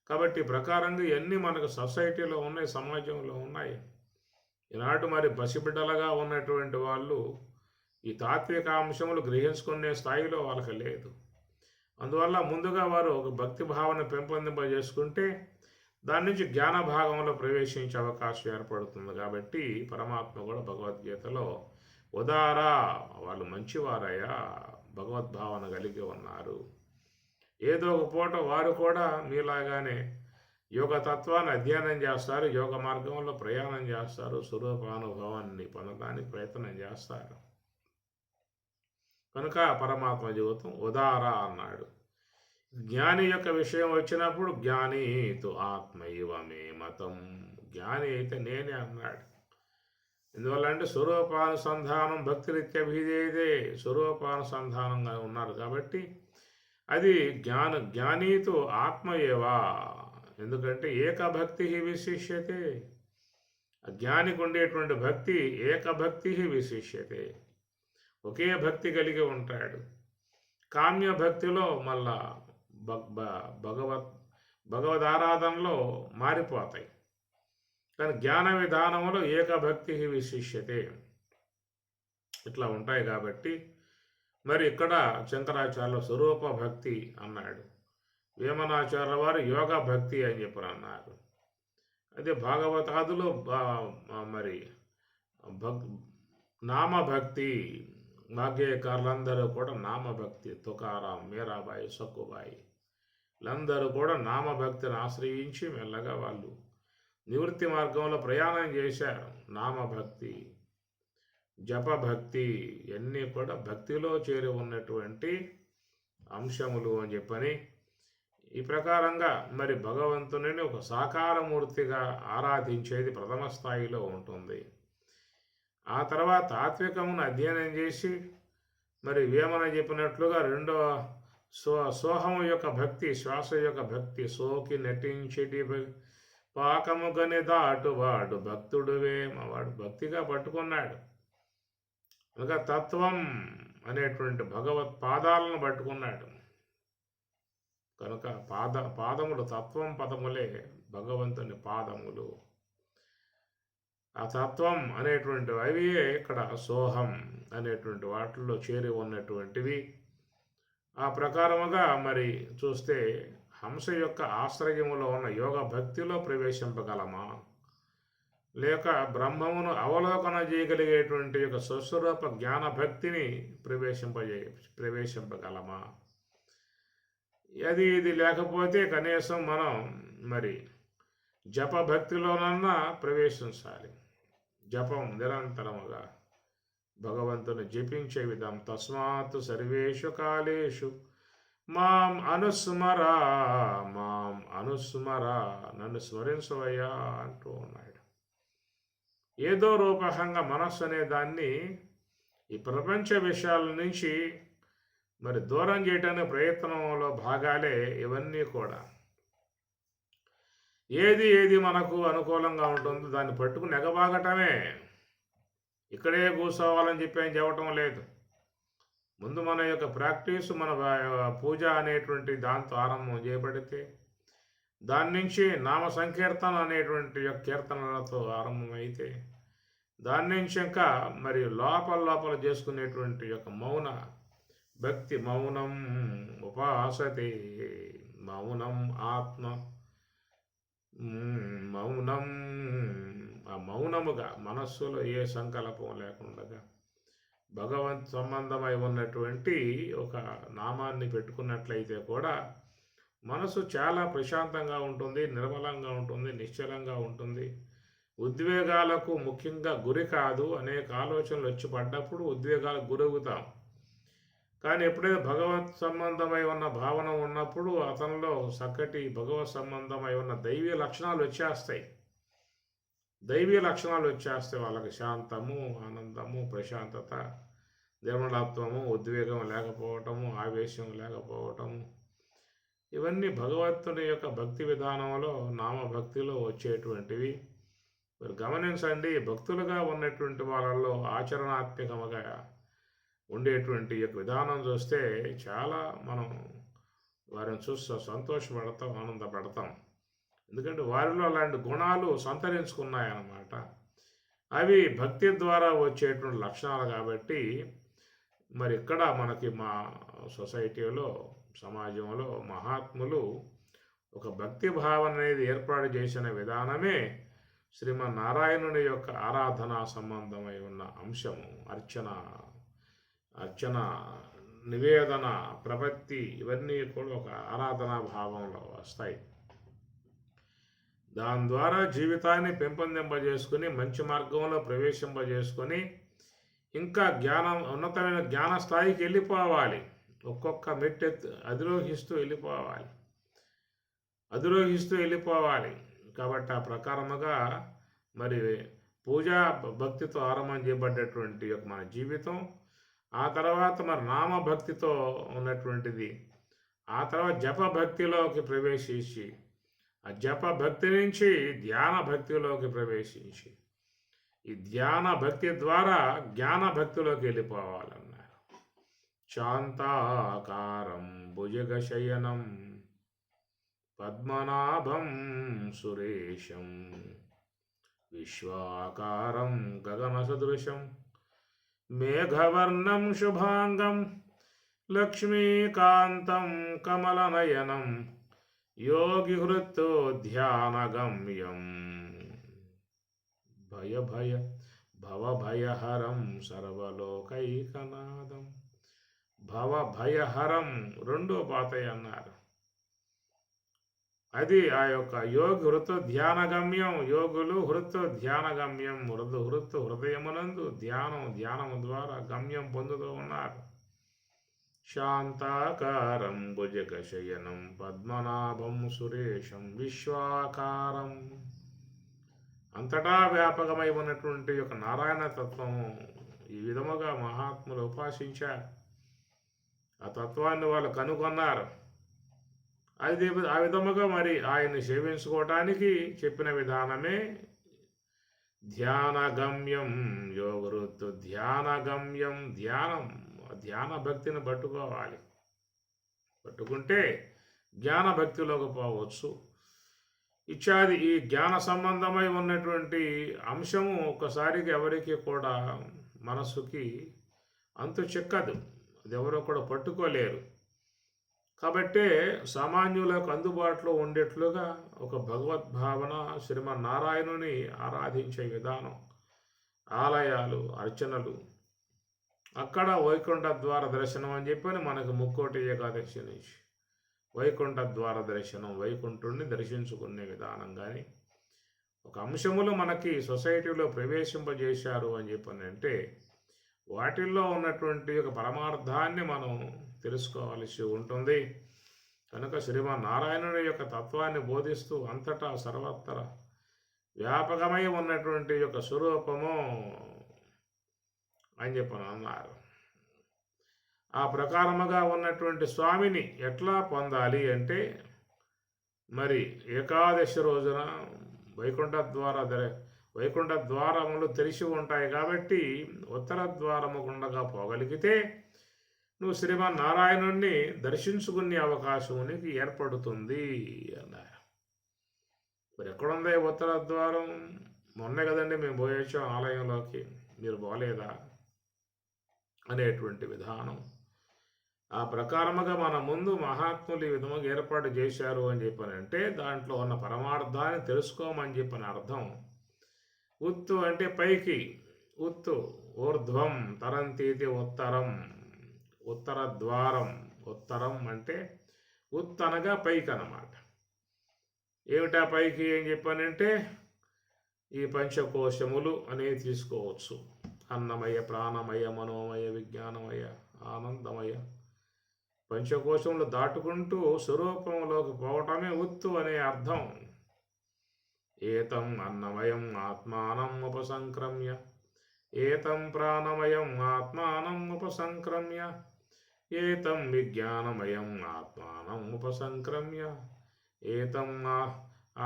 కాబట్టి ప్రకారంగా ఇవన్నీ మనకు సొసైటీలో ఉన్నాయి, సమాజంలో ఉన్నాయి. ఈనాడు మరి పసిబిడ్డలుగా ఉన్నటువంటి వాళ్ళు ఈ తాత్విక అంశములు గ్రహించుకునే స్థాయిలో వాళ్ళకి లేదు. అందువల్ల ముందుగా వారు ఒక భక్తి భావన పెంపొందింపజేసుకుంటే దాని నుంచి జ్ఞాన భాగంలో ప్రవేశించే అవకాశం ఏర్పడుతుంది. కాబట్టి పరమాత్మ కూడా భగవద్గీతలో ఉదారా, వాళ్ళు మంచివారయ్యా, భగవద్భావన కలిగి ఉన్నారు. ఏదో ఒక పూట వారు కూడా మీలాగానే యోగ తత్వాన్ని అధ్యయనం చేస్తారు, యోగ మార్గంలో ప్రయాణం చేస్తారు, స్వరూపానుభవాన్ని పొందడానికి ప్రయత్నం చేస్తారు. కనుక పరమాత్మ జీవితం ఉదార అన్నాడు. జ్ఞాని యొక్క విషయం వచ్చినప్పుడు జ్ఞానీతు ఆత్మైవ మే మతం, జ్ఞాని అయితే నేనే అన్నాడు. ఎందువల్ల అంటే స్వరూపానుసంధానం భక్తిరీత్యభిధేదే, స్వరూపానుసంధానంగా ఉన్నారు కాబట్టి అది జ్ఞానీతు ఆత్మయేవా. ఎందుకంటే ఏకభక్తి విశిష్యతే, జ్ఞానికి ఉండేటువంటి భక్తి ఏకభక్తి విశిష్యతే, ఒకే భక్తి కలిగి ఉంటాడు. కామ్య భక్తిలో మళ్ళా భగవదారాధనలో మారిపోతాయి. కానీ జ్ఞాన విధానంలో ఏకభక్తి విశిష్యతే, ఇట్లా ఉంటాయి. కాబట్టి మరి ఇక్కడ శంకరాచార్యుల స్వరూప భక్తి అన్నాడు, వేమనాచార్యుల వారు యోగ భక్తి అని చెప్పి అన్నారు. అదే భాగవతాదులు మరి నామభక్తి, భాగ్యకారులందరూ కూడా నామభక్తి, తుకారాం, మీరాబాయి, సక్కుబాయి వీళ్ళందరూ కూడా నామభక్తిని ఆశ్రయించి మెల్లగా వాళ్ళు నివృత్తి మార్గంలో ప్రయాణం చేశారు. నామభక్తి, జపభక్తి ఇవన్నీ కూడా భక్తిలో చేరి ఉన్నటువంటి అంశములు అని చెప్పని ఈ ప్రకారంగా మరి భగవంతుని ఒక సాకారమూర్తిగా ఆరాధించేది ప్రథమ స్థాయిలో ఉంటుంది. ఆ తర్వాత తాత్వికమును అధ్యయనం చేసి మరి వేమన చెప్పినట్లుగా రెండో సోహము యొక్క భక్తి, శ్వాస యొక్క భక్తి, సోకి నటించేటి పాకముగని దాటువాడు భక్తుడువే, వాడు భక్తిగా పట్టుకున్నాడు. అనగా తత్వం అనేటువంటి భగవత్ పాదాలను పట్టుకున్నాడు. కనుక పాదములు తత్వం పదములే భగవంతుని పాదములు. ఆ తత్వం అనేటువంటి అవి ఇక్కడ సోహం అనేటువంటి వాటిల్లో చేరి ఉన్నటువంటివి. ఆ ప్రకారముగా మరి చూస్తే హంస యొక్క ఆశ్రయములో ఉన్న యోగ భక్తిలో ప్రవేశింపగలమా, లేక బ్రహ్మమును అవలోకన చేయగలిగేటువంటి యొక్క స్వస్వరూప జ్ఞాన భక్తిని ప్రవేశింపగలమా? ఇది లేకపోతే కనీసం మనం మరి జపభక్తిలోనన్నా ప్రవేశించాలి. జపం నిరంతరముగా భగవంతుని జపించే విధం. తస్మాత్ సర్వేషు కాలేషు మాం అనుస్మరా, మాం అనుస్మరా, నన్ను స్మరించవయ్యా అంటూ ఉన్నాడు. ఏదో రూపకంగా మనస్సు అనే దాన్ని ఈ ప్రపంచ విషయాల నుంచి మరి దూరం చేయడానికి ప్రయత్నంలో భాగాలే ఇవన్నీ కూడా. ఏది మనకు అనుకూలంగా ఉంటుందో దాన్ని పట్టుకుని ఎగబాగటమే. ఇక్కడే కూర్చోవాలని చెప్పి ఆయన చెప్పటం లేదు. ముందు మన యొక్క ప్రాక్టీస్, మన పూజ అనేటువంటి దాంతో ఆరంభం చేయబడితే దాని నుంచి నామ సంకీర్తన అనేటువంటి యొక్క కీర్తనలతో ఆరంభమైతే దాని నుంచి ఇంకా మరి లోపల లోపల చేసుకునేటువంటి యొక్క మౌన భక్తి, మౌనం ఉపాసతే, మౌనం ఆత్మ, మౌనం, ఆ మౌనముగా మనస్సులో ఏ సంకల్పం లేకుండా భగవంత్ సంబంధమై ఉన్నటువంటి ఒక నామాన్ని పెట్టుకున్నట్లయితే కూడా మనసు చాలా ప్రశాంతంగా ఉంటుంది, నిర్మలంగా ఉంటుంది, నిశ్చలంగా ఉంటుంది. ఉద్వేగాలకు ముఖ్యంగా గురి కాదు. అనేక ఆలోచనలు వచ్చి పడ్డప్పుడు ఉద్వేగాలకు గురవుతాం. కానీ ఎప్పుడైతే భగవత్ సంబంధమై ఉన్న భావన ఉన్నప్పుడు అతనిలో చక్కటి భగవత్ సంబంధమై ఉన్న దైవీ లక్షణాలు వచ్చేస్తాయి. దైవీ లక్షణాలు వచ్చేస్తాయి వాళ్ళకి. శాంతము, ఆనందము, ప్రశాంతత, నిర్మలత్వము, ఉద్వేగం లేకపోవటము, ఆవేశం లేకపోవటము, ఇవన్నీ భగవంతుని యొక్క భక్తి విధానంలో, నామభక్తిలో వచ్చేటువంటివి. మీరు గమనించండి, భక్తులుగా ఉన్నటువంటి వాళ్ళల్లో ఆచరణాత్మకముగా ఉండేటువంటి యొక్క విధానం చూస్తే చాలా మనం వారిని చూస్తూ సంతోషపడతాం, ఆనందపడతాం. ఎందుకంటే వారిలో అలాంటి గుణాలు సంతరించుకున్నాయన్నమాట. అవి భక్తి ద్వారా వచ్చేటువంటి లక్షణాలు కాబట్టి మరి ఇక్కడ మనకి మా సొసైటీలో, సమాజంలో మహాత్ములు ఒక భక్తి భావన అనేది ఏర్పాటు చేసిన విధానమే శ్రీమన్నారాయణుని యొక్క ఆరాధనా సంబంధమై ఉన్న అంశము. అర్చన, నివేదన, ప్రపత్తి, ఇవన్నీ కూడా ఒక ఆరాధనా భావంలో వస్తాయి. దాని ద్వారా జీవితాన్ని పెంపొందింపజేసుకుని మంచి మార్గంలో ప్రవేశింపజేసుకొని ఇంకా ఉన్నతమైన జ్ఞాన స్థాయికి వెళ్ళిపోవాలి. ఒక్కొక్క మెట్టెత్తు అధిరోహిస్తూ వెళ్ళిపోవాలి. కాబట్టి ఆ ప్రకారముగా మరి పూజా భక్తితో ఆరంభం చేయబడ్డటువంటి యొక్క మన జీవితం, ఆ తర్వాత మరి నామభక్తితో ఉన్నటువంటిది, ఆ తర్వాత జపభక్తిలోకి ప్రవేశించి, ఆ జపభక్తి నుంచి ధ్యాన భక్తిలోకి ప్రవేశించి, ఈ ధ్యాన భక్తి ద్వారా జ్ఞాన భక్తిలోకి వెళ్ళిపోవాలన్నారు. శాంతాకారం భుజగశయనం పద్మనాభం సురేశం విశ్వాకారం గగన సదృశం మేఘవర్ణం శుభాంగం లక్ష్మీకాంతం కమలనయనం యోగిహృతో ధ్యానగమ్యం భవభయహరం సర్వలోకైకనాదం. భవభయహరం రెండో పాతయ్య అన్నారు. అది ఆ యొక్క యోగి హృతో ధ్యానగమ్యం. యోగులు హృతో ధ్యానగమ్యం, హృతు హృదయమునందు ధ్యానము ద్వారా గమ్యం పొందుతూ ఉన్నారు. శాంతాకారం భుజగశయనం పద్మనాభం సురేశం విశ్వాకారం. అంతటా వ్యాపకమై ఉన్నటువంటి యొక్క నారాయణ తత్వము ఈ విధముగా మహాత్ములు ఉపాసించారు. ఆ తత్వాన్ని వాళ్ళు కనుగొన్నారు. అది ఆ విధముగా మరి ఆయన్ని సేవించుకోవటానికి చెప్పిన విధానమే ధ్యానగమ్యం. యోగవృత్తు ధ్యానగమ్యం. ధ్యాన భక్తిని పట్టుకుంటే జ్ఞాన భక్తిలోకి పోవచ్చు. ఇత్యాది ఈ జ్ఞాన సంబంధమై ఉన్నటువంటి అంశము ఒక్కసారికి ఎవరికి కూడా మనస్సుకి అంతు చిక్కదు. అది ఎవరో కూడా పట్టుకోలేరు. కాబట్టే సామాన్యులకు అందుబాటులో ఉండేట్లుగా ఒక భగవద్భావన, శ్రీమన్నారాయణుని ఆరాధించే విధానం, ఆలయాలు, అర్చనలు, అక్కడ వైకుంఠ ద్వార దర్శనం అని చెప్పని మనకు ముక్కోటి ఏకాదశి నుంచి వైకుంఠ ద్వార దర్శనం, వైకుంఠుడిని దర్శించుకునే విధానం కానీ ఒక అంశములు మనకి సొసైటీలో ప్రవేశింపజేశారు అని చెప్పని అంటే వాటిల్లో ఉన్నటువంటి ఒక పరమార్థాన్ని మనం తెలుసుకోవాల్సి ఉంటుంది. కనుక శ్రీమన్నారాయణుడి యొక్క తత్వాన్ని బోధిస్తూ అంతటా సర్వత్ర వ్యాపకమై ఉన్నటువంటి యొక్క స్వరూపము అని చెప్పని అన్నారు. ఆ ప్రకారముగా ఉన్నటువంటి స్వామిని ఎట్లా పొందాలి అంటే మరి ఏకాదశి రోజున వైకుంఠ ద్వారములు తెరిచి ఉంటాయి కాబట్టి ఉత్తర ద్వారము గుండగా పోగలిగితే నువ్వు శ్రీమన్నారాయణుణ్ణి దర్శించుకునే అవకాశం నీకు ఏర్పడుతుంది అన్నారు. మరి ఎక్కడుంది ఉత్తర ద్వారం? మొన్నే కదండి మేము పోయొచ్చాం ఆలయంలోకి, మీరు పోలేదా అనేటువంటి విధానం. ఆ ప్రకారముగా మన ముందు మహాత్ములు ఈ విధముగా ఏర్పాటు చేశారు అని చెప్పానంటే దాంట్లో ఉన్న పరమార్థాన్ని తెలుసుకోమని చెప్పని అర్థం. ఉత్తు అంటే పైకి, ఉత్తు ఊర్ధ్వం తరంతీతి ఉత్తరం, ఉత్తర ద్వారం. ఉత్తరం అంటే ఉత్తనగా పైకి అన్నమాట. ఏమిటా పైకి ఏం చెప్పానంటే ఈ పంచకోశములు అనేవి తీసుకోవచ్చు. అన్నమయ, ప్రాణమయ, మనోమయ, విజ్ఞానమయ, ఆనందమయ. పంచకోశములు దాటుకుంటూ స్వరూపంలోకి పోవటమే ఉత్తు అనే అర్థం. ఏతం అన్నమయం ఆత్మానం ఉపసంక్రమ్య, ఏతం ప్రాణమయం ఆత్మానం ఉపసంక్రమ్య, ఏతం విజ్ఞానమయం ఆత్మానం ఉపసంక్రమ్య, ఏతం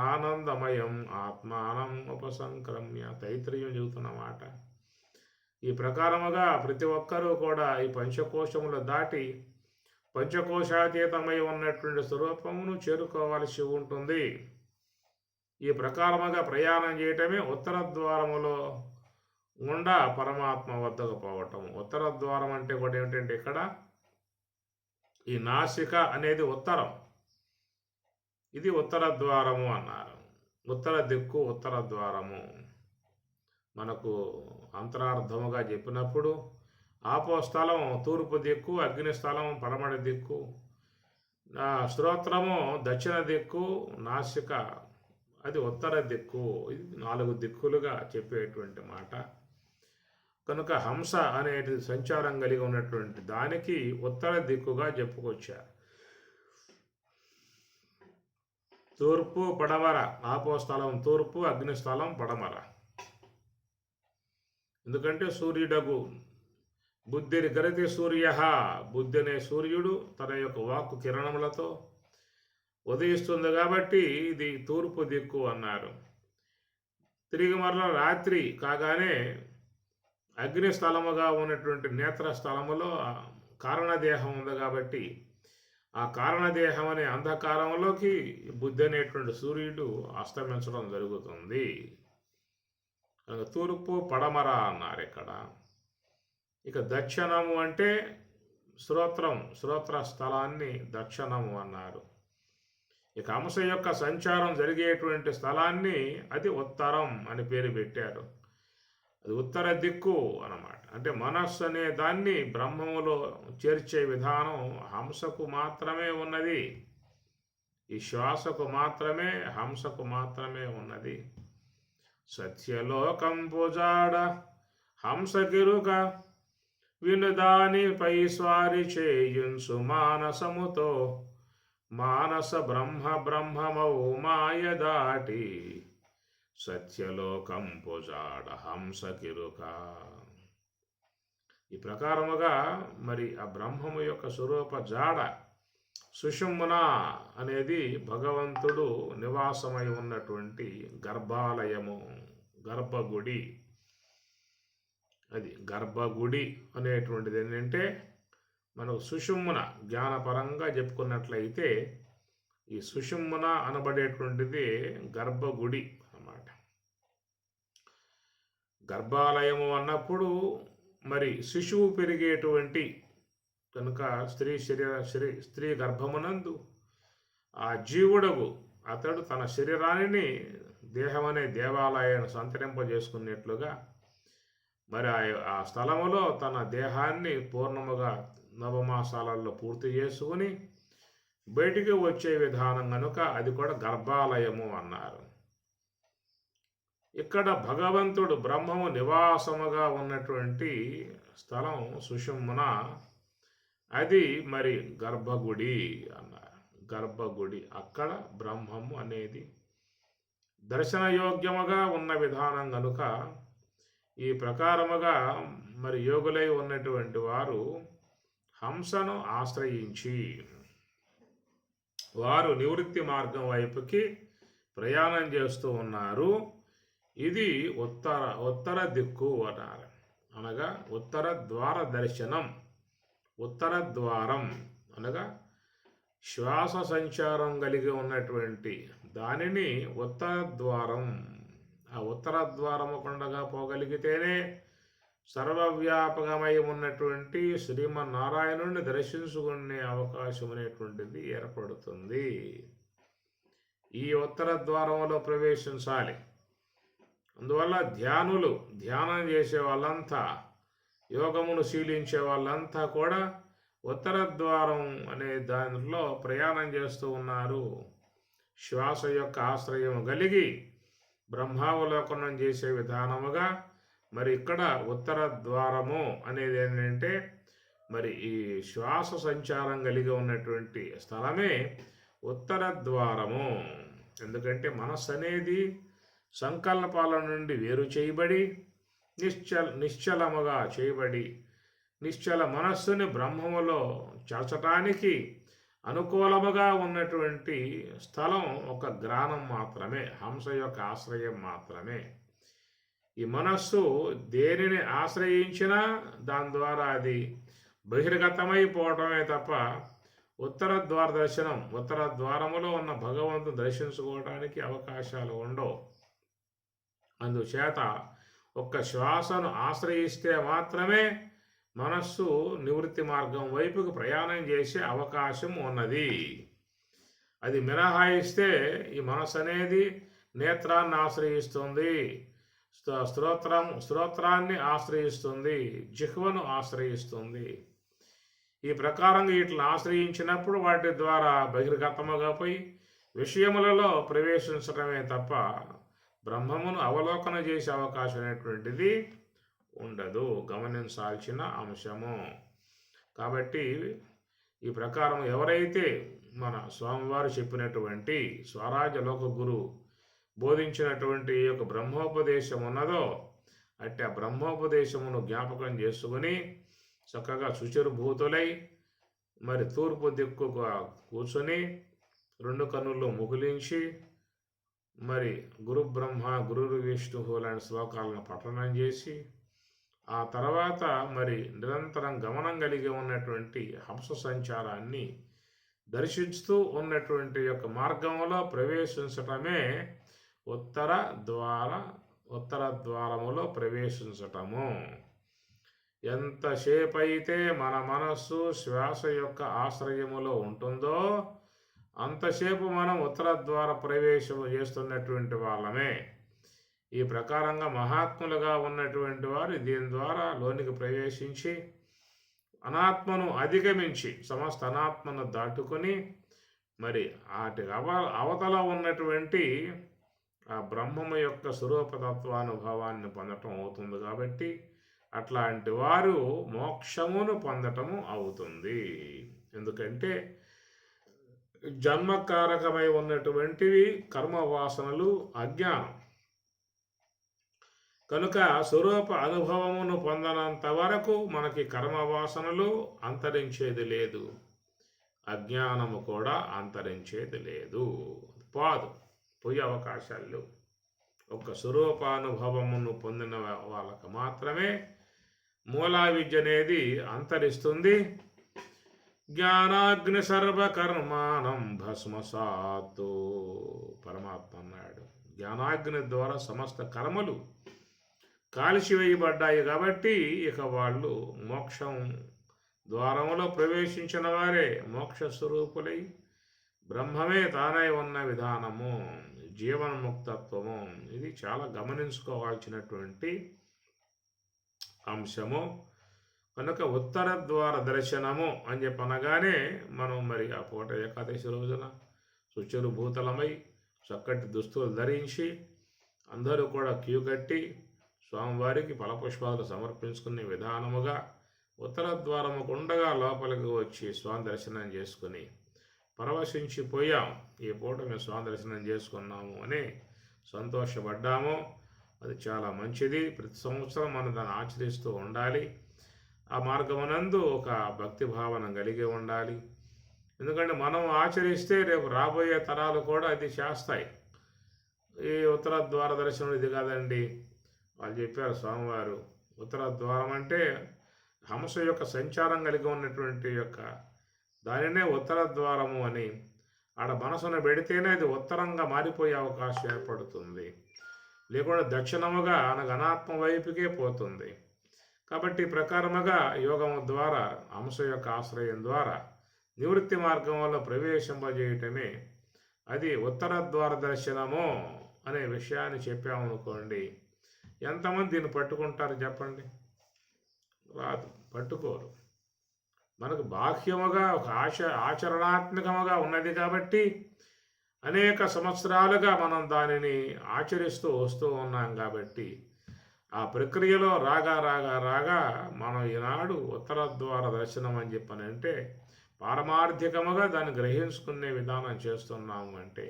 ఆనందమయం ఆత్మానం ఉపసంక్రమ్య. తైత్రీయం చెబుతున్నమాట. ఈ ప్రకారముగా ప్రతి ఒక్కరూ కూడా ఈ పంచకోశములు దాటి పంచకోశాతీతమై ఉన్నటువంటి స్వరూపమును చేరుకోవాల్సి ఉంటుంది. ఈ ప్రకారముగా ప్రయాణం చేయటమే ఉత్తర ద్వారములో గుండా పరమాత్మ వద్దకు పోవటం. ఉత్తర ద్వారం అంటే కూడా ఏమిటంటే ఇక్కడ ఈ నాసిక అనేది ఉత్తరం, ఇది ఉత్తర ద్వారము అన్నారు. ఉత్తర దిక్కు ఉత్తర ద్వారము మనకు అంతరార్థముగా చెప్పినప్పుడు ఆపో స్థలం తూర్పు దిక్కు, అగ్ని స్థలం పడమటి దిక్కు, శ్రోత్రము దక్షిణ దిక్కు, నాసిక అది ఉత్తర దిక్కు. ఇది 4 దిక్కులుగా చెప్పేటువంటి మాట. కనుక హంస అనేది సంచారం కలిగి ఉన్నటువంటి దానికి ఉత్తర దిక్కుగా చెప్పుకొచ్చారు. తూర్పు పడమర, ఆపో స్థలం తూర్పు, అగ్ని స్థలం పడమర. ఎందుకంటే సూర్యుడగు బుద్ధిని గరతి సూర్య, బుద్ధి అనే సూర్యుడు తన యొక్క వాక్కు కిరణములతో ఉదయిస్తుంది కాబట్టి ఇది తూర్పు దిక్కు అన్నారు. తిరిగి మరల రాత్రి కాగానే అగ్ని స్థలముగా ఉన్నటువంటి నేత్ర స్థలములో కారణదేహం ఉంది కాబట్టి ఆ కారణదేహం అనే అంధకారంలోకి బుద్ధి అనేటువంటి సూర్యుడు అస్తమించడం జరుగుతుంది. తూర్పు పడమర అన్నారు ఇక్కడ. ఇక దక్షిణము అంటే శ్రోత్ర స్థలాన్ని దక్షిణము అన్నారు. ఇక హంస యొక్క సంచారం జరిగేటువంటి స్థలాన్ని అది ఉత్తరం అని పేరు పెట్టారు. అది ఉత్తర దిక్కు అన్నమాట. అంటే మనస్సు అనే దాన్ని బ్రహ్మములో చేర్చే విధానం హంసకు మాత్రమే ఉన్నది. ఈ శ్వాసకు మాత్రమే, హంసకు మాత్రమే ఉన్నది. సత్యలోకం పూజాడ హంసకిరుక, వినుదానిపై స్వారి చేయున్సు మానసముతో, మానస బ్రహ్మమౌ మాయ దాటి, సత్యలోకం పూజాడ హంసకిరుక. ఈ ప్రకారముగా మరి ఆ బ్రహ్మము యొక్క స్వరూప జాడ సుషుమ్న అనేది భగవంతుడు నివాసమై ఉన్నటువంటి గర్భాలయము, గర్భగుడి. అది గర్భగుడి అనేటువంటిది ఏంటంటే మనకు సుషుమ్న జ్ఞానపరంగా చెప్పుకున్నట్లయితే ఈ సుషుమ్న అనబడేటువంటిది గర్భగుడి అన్నమాట. గర్భాలయము అన్నప్పుడు మరి శిశువు పెరిగేటువంటి కనుక స్త్రీ గర్భమునందు ఆ జీవుడగు అతడు తన శరీరాన్ని దేహం అనే దేవాలయాన్ని సంతరింపజేసుకున్నట్లుగా మరి ఆ స్థలములో తన దేహాన్ని పూర్ణముగా నవమాసాలలో పూర్తి చేసుకుని బయటికి వచ్చే విధానం కనుక అది కూడా గర్భాలయము అన్నారు. ఇక్కడ భగవంతుడు బ్రహ్మము నివాసముగా ఉన్నటువంటి స్థలం సుషుమ్న, అది మరి గర్భగుడి అన్నారు. గర్భగుడి అక్కడ బ్రహ్మము అనేది దర్శనయోగ్యముగా ఉన్న విధానం కనుక ఈ ప్రకారముగా మరి యోగులై ఉన్నటువంటి వారు హంసను ఆశ్రయించి వారు నివృత్తి మార్గం వైపుకి ప్రయాణం చేస్తూ ఉన్నారు. ఇది ఉత్తర దిక్కు అన్నారు. అనగా ఉత్తర ద్వార దర్శనం. ఉత్తర ద్వారం అనగా శ్వాస సంచారం కలిగి ఉన్నటువంటి దానిని ఉత్తర ద్వారం. ఆ ఉత్తర ద్వారము గుండగా పోగలిగితేనే సర్వవ్యాపకమై ఉన్నటువంటి శ్రీమన్నారాయణుడిని దర్శించుకునే అవకాశం అనేటువంటిది ఏర్పడుతుంది. ఈ ఉత్తర ద్వారంలో ప్రవేశించాలి. అందువల్ల ధ్యానం చేసే వాళ్ళంతా, యోగమును శీలించే వాళ్ళంతా కూడా ఉత్తర ద్వారం అనే దానిలో ప్రయాణం చేస్తూ ఉన్నారు. శ్వాస యొక్క ఆశ్రయం కలిగి బ్రహ్మావలోకనం చేసే విధానముగా మరి ఇక్కడ ఉత్తర ద్వారము అనేది ఏంటంటే మరి ఈ శ్వాస సంచారం కలిగి ఉన్నటువంటి స్థలమే ఉత్తర ద్వారము. ఎందుకంటే మనస్సు అనేది సంకల్పాల నుండి వేరు చేయబడి నిశ్చలముగా చేయబడి నిశ్చల మనస్సుని బ్రహ్మములో చేర్చటానికి అనుకూలముగా ఉన్నటువంటి స్థలం ఒక గ్రాణం మాత్రమే, హంస యొక్క ఆశ్రయం మాత్రమే. ఈ మనస్సు దేనిని ఆశ్రయించినా దాని ద్వారా అది బహిర్గతమైపోవటమే తప్ప ఉత్తర ద్వార దర్శనం, ఉత్తర ద్వారములో ఉన్న భగవంతుని దర్శించుకోవడానికి అవకాశాలు ఉండవు. అందుచేత ఒక్క శ్వాసను ఆశ్రయిస్తే మాత్రమే మనస్సు నివృత్తి మార్గం వైపుకు ప్రయాణం చేసే అవకాశం ఉన్నది. అది మినహాయిస్తే ఈ మనస్సు అనేది నేత్రాన్ని ఆశ్రయిస్తుంది, స్తోత్రాన్ని ఆశ్రయిస్తుంది, జిహ్వను ఆశ్రయిస్తుంది. ఈ ప్రకారంగా వీటిని ఆశ్రయించినప్పుడు వాటి ద్వారా బహిర్గతముగా పోయి విషయములలో ప్రవేశించడమే తప్ప బ్రహ్మమును అవలోకన చేసే అవకాశం అనేటువంటిది ఉండదు. గమనించాల్సిన అంశము. కాబట్టి ఈ ప్రకారం ఎవరైతే మన స్వామివారు చెప్పినటువంటి స్వరాజ్య లోక గురు బోధించినటువంటి ఈ యొక్క బ్రహ్మోపదేశం ఉన్నదో అట్టి ఆ బ్రహ్మోపదేశమును జ్ఞాపకం చేసుకుని చక్కగా శుచిర్భూతులై మరి తూర్పు దిక్కుగా కూర్చొని రెండు కన్నులు ముగిలించి మరి గురు బ్రహ్మ గురు విష్ణువు లాంటి శ్లోకాలను పఠనం చేసి ఆ తర్వాత మరి నిరంతరం గమనం కలిగి ఉన్నటువంటి హంస సంచారాన్ని దర్శిస్తూ ఉన్నటువంటి యొక్క మార్గంలో ప్రవేశించటమే ఉత్తర ద్వారములో ప్రవేశించటము. ఎంతసేపు అయితే మన మనస్సు శ్వాస యొక్క ఆశ్రయములో ఉంటుందో అంతసేపు మనం ఉత్తర ద్వార ప్రవేశం చేస్తున్నటువంటి వాళ్ళమే. ఈ ప్రకారంగా మహాత్ములుగా ఉన్నటువంటి వారు దీని ద్వారా లోనికి ప్రవేశించి అనాత్మను అధిగమించి సమస్త అనాత్మను దాటుకొని మరి వాటి అవతల ఉన్నటువంటి ఆ బ్రహ్మము యొక్క స్వరూపతత్వానుభవాన్ని పొందటం అవుతుంది. కాబట్టి అట్లాంటి వారు మోక్షమును పొందటము అవుతుంది. ఎందుకంటే జన్మకారకమై ఉన్నటువంటివి కర్మవాసనలు, అజ్ఞానం. కనుక స్వరూప అనుభవమును పొందనంత వరకు మనకి కర్మవాసనలు అంతరించేది లేదు, అజ్ఞానము కూడా అంతరించేది లేదు. పోయే అవకాశాలు ఒక స్వరూపానుభవమును పొందిన వాళ్ళకు మాత్రమే మూలా విద్య అనేది అంతరిస్తుంది. జ్ఞానాగ్ని సర్వకర్మాణం భస్మసాత్తు పరమాత్మ అన్నాడు. జ్ఞానాగ్ని ద్వారా సమస్త కర్మలు కాల్చివేయబడ్డాయి. కాబట్టి ఇక వాళ్ళు మోక్షం ద్వారములో ప్రవేశించిన వారే మోక్ష స్వరూపులై బ్రహ్మమే తానై ఉన్న విధానము, జీవన్ముక్తత్వము. ఇది చాలా గమనించుకోవాల్సినటువంటి అంశము. కనుక ఉత్తర ద్వార దర్శనము అని చెప్పనగానే మనం మరి ఆ పూట ఏకాదశి రోజున శుచిర్భూతలమై చక్కటి దుస్తులు ధరించి అందరూ కూడా క్యూ కట్టి స్వామివారికి ఫలపుష్పాలు సమర్పించుకునే విధానముగా ఉత్తర ద్వారము గుండగా లోపలికి వచ్చి స్వామి దర్శనం చేసుకుని పరవశించిపోయాం. ఈ పూట మేము స్వామి దర్శనం చేసుకున్నాము అని సంతోషపడ్డాము. అది చాలా మంచిది. ప్రతి సంవత్సరం మనం దాన్ని ఆచరిస్తూ ఉండాలి. ఆ మార్గమునందు ఒక భక్తి భావన కలిగి ఉండాలి. ఎందుకంటే మనం ఆచరిస్తే రేపు రాబోయే తరాలు కూడా అది చేస్తాయి. ఈ ఉత్తర ద్వార దర్శనం ఇది కాదండి, వాళ్ళు చెప్పారు స్వామివారు. ఉత్తర ద్వారం అంటే హంస యొక్క సంచారం కలిగి ఉన్నటువంటి యొక్క దానినే ఉత్తర ద్వారము అని. ఆడ మనసును పెడితేనే అది ఉత్తరంగా మారిపోయే అవకాశం ఏర్పడుతుంది. లేకుండా దక్షిణముగా అనగా అనాత్మ వైపుకే పోతుంది. కాబట్టి ఈ ప్రకారముగా యోగము ద్వారా అంశ యొక్క ఆశ్రయం ద్వారా నివృత్తి మార్గంలో ప్రవేశింపజేయటమే అది ఉత్తర ద్వార దర్శనము అనే విషయాన్ని చెప్పామనుకోండి, ఎంతమంది దీన్ని పట్టుకుంటారు చెప్పండి? రాదు, పట్టుకోరు. మనకు బాహ్యముగా ఒక ఆచరణాత్మకముగా ఉన్నది కాబట్టి అనేక సంవత్సరాలుగా మనం దానిని ఆచరిస్తూ వస్తూ ఉన్నాం కాబట్టి ఆ ప్రక్రియలో రాగా రాగా రాగా మనం ఈనాడు ఉత్తర ద్వార దర్శనం అని చెప్పనంటే పారమార్థికముగా దాన్ని గ్రహించుకునే విధానం చేస్తున్నాము. అంటే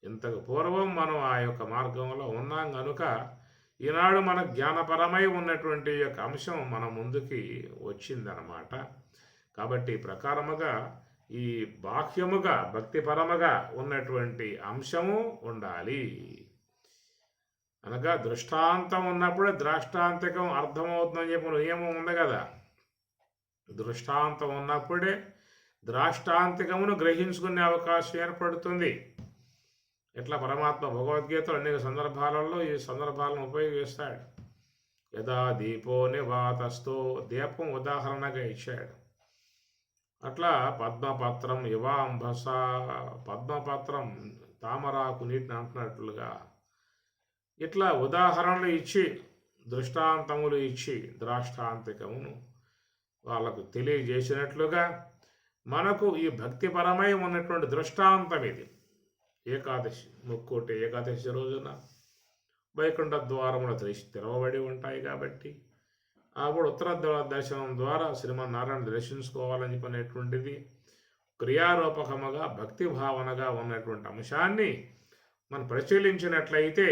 ఇంతకు పూర్వం మనం ఆ యొక్క మార్గంలో ఉన్నాం కనుక ఈనాడు మన జ్ఞానపరమై ఉన్నటువంటి యొక్క అంశం మన ముందుకి వచ్చిందనమాట. కాబట్టి ప్రకారముగా ఈ బాహ్యముగా భక్తిపరముగా ఉన్నటువంటి అంశము ఉండాలి. అనగా దృష్టాంతం ఉన్నప్పుడే ద్రాష్టాంతికం అర్థమవుతుందని చెప్పి నియమం ఉంది కదా. దృష్టాంతం ఉన్నప్పుడే ద్రాష్టాంతికమును గ్రహించుకునే అవకాశం ఏర్పడుతుంది. ఇట్లా పరమాత్మ భగవద్గీతలో అనేక సందర్భాలలో ఈ సందర్భాలను ఉపయోగిస్తాడు. యదా దీపో నివాతస్తో దీపం ఉదాహరణగా ఇచ్చాడు. అట్లా పద్మపత్రం ఇవాంభస, పద్మపత్రం తామరాకు నీటిని అంటున్నట్లుగా ఇట్లా ఉదాహరణలు ఇచ్చి దృష్టాంతములు ఇచ్చి ద్రాష్టాంతికమును వాళ్ళకు తెలియజేసినట్లుగా మనకు ఈ భక్తిపరమై ఉన్నటువంటి దృష్టాంతం ఇది. ఏకాదశి, ముక్కోటి ఏకాదశి రోజున వైకుంఠ ద్వారములు తెరవబడి ఉంటాయి కాబట్టి అప్పుడు ఉత్తర దర్శనం ద్వారా శ్రీమన్నారాయణ దర్శించుకోవాలని చెప్పనేటువంటిది క్రియారూపకముగా భక్తి భావనగా ఉన్నటువంటి అంశాన్ని మనం పరిశీలించినట్లయితే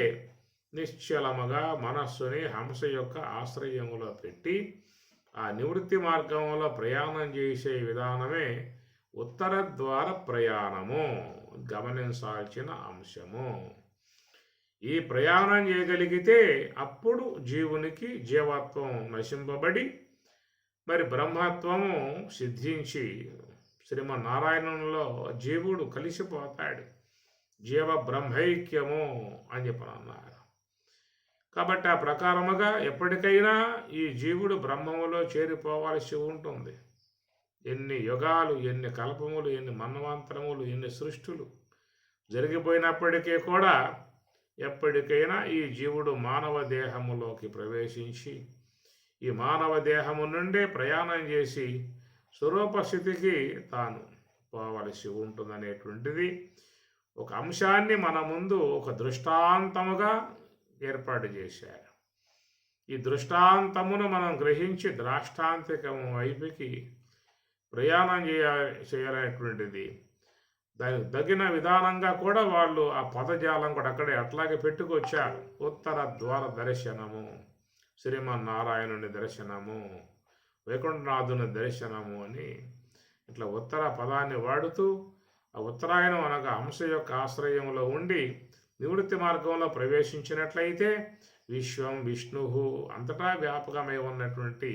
నిశ్చలముగా మనస్సుని హంస యొక్క ఆశ్రయములో పెట్టి ఆ నివృత్తి మార్గంలో ప్రయాణం చేసే విధానమే ఉత్తర ద్వార ప్రయాణము గమనించాల్సిన అంశము. ఈ ప్రయాణం చేయగలిగితే అప్పుడు జీవునికి జీవత్వం నశింపబడి మరి బ్రహ్మత్వము సిద్ధించి శ్రీమన్నారాయణంలో జీవుడు కలిసిపోతాడు. జీవ బ్రహ్మైక్యము అని చెప్పనన్నారు. కాబట్టి ఆ ప్రకారముగా ఎప్పటికైనా ఈ జీవుడు బ్రహ్మములో చేరిపోవాల్సి ఉంటుంది. ఎన్ని యుగాలు, ఎన్ని కల్పములు, ఎన్ని మన్వంతరములు, ఎన్ని సృష్టులు జరిగిపోయినప్పటికీ కూడా ఎప్పటికైనా ఈ జీవుడు మానవ దేహములోకి ప్రవేశించి ఈ మానవ దేహము నుండే ప్రయాణం చేసి స్వరూపస్థితికి తాను పోవలసి ఉంటుందనేటువంటిది ఒక అంశాన్ని మన ముందు ఒక దృష్టాంతముగా ఏర్పాటు చేశారు. ఈ దృష్టాంతమును మనం గ్రహించి ద్రాష్టాంతికము వైపుకి ప్రయాణం చేయాలనేటువంటిది దానికి తగిన విధానంగా కూడా వాళ్ళు ఆ పదజాలం కూడా అక్కడే అట్లాగే పెట్టుకొచ్చారు. ఉత్తర ద్వార దర్శనము, శ్రీమన్నారాయణుని దర్శనము, వైకుంఠనాథుని దర్శనము అని ఇట్లా ఉత్తర పదాన్ని వాడుతూ ఆ ఉత్తరాయణం అనగా అంశ యొక్క ఆశ్రయంలో ఉండి నివృత్తి మార్గంలో ప్రవేశించినట్లయితే విశ్వం విష్ణు అంతటా వ్యాపకమై ఉన్నటువంటి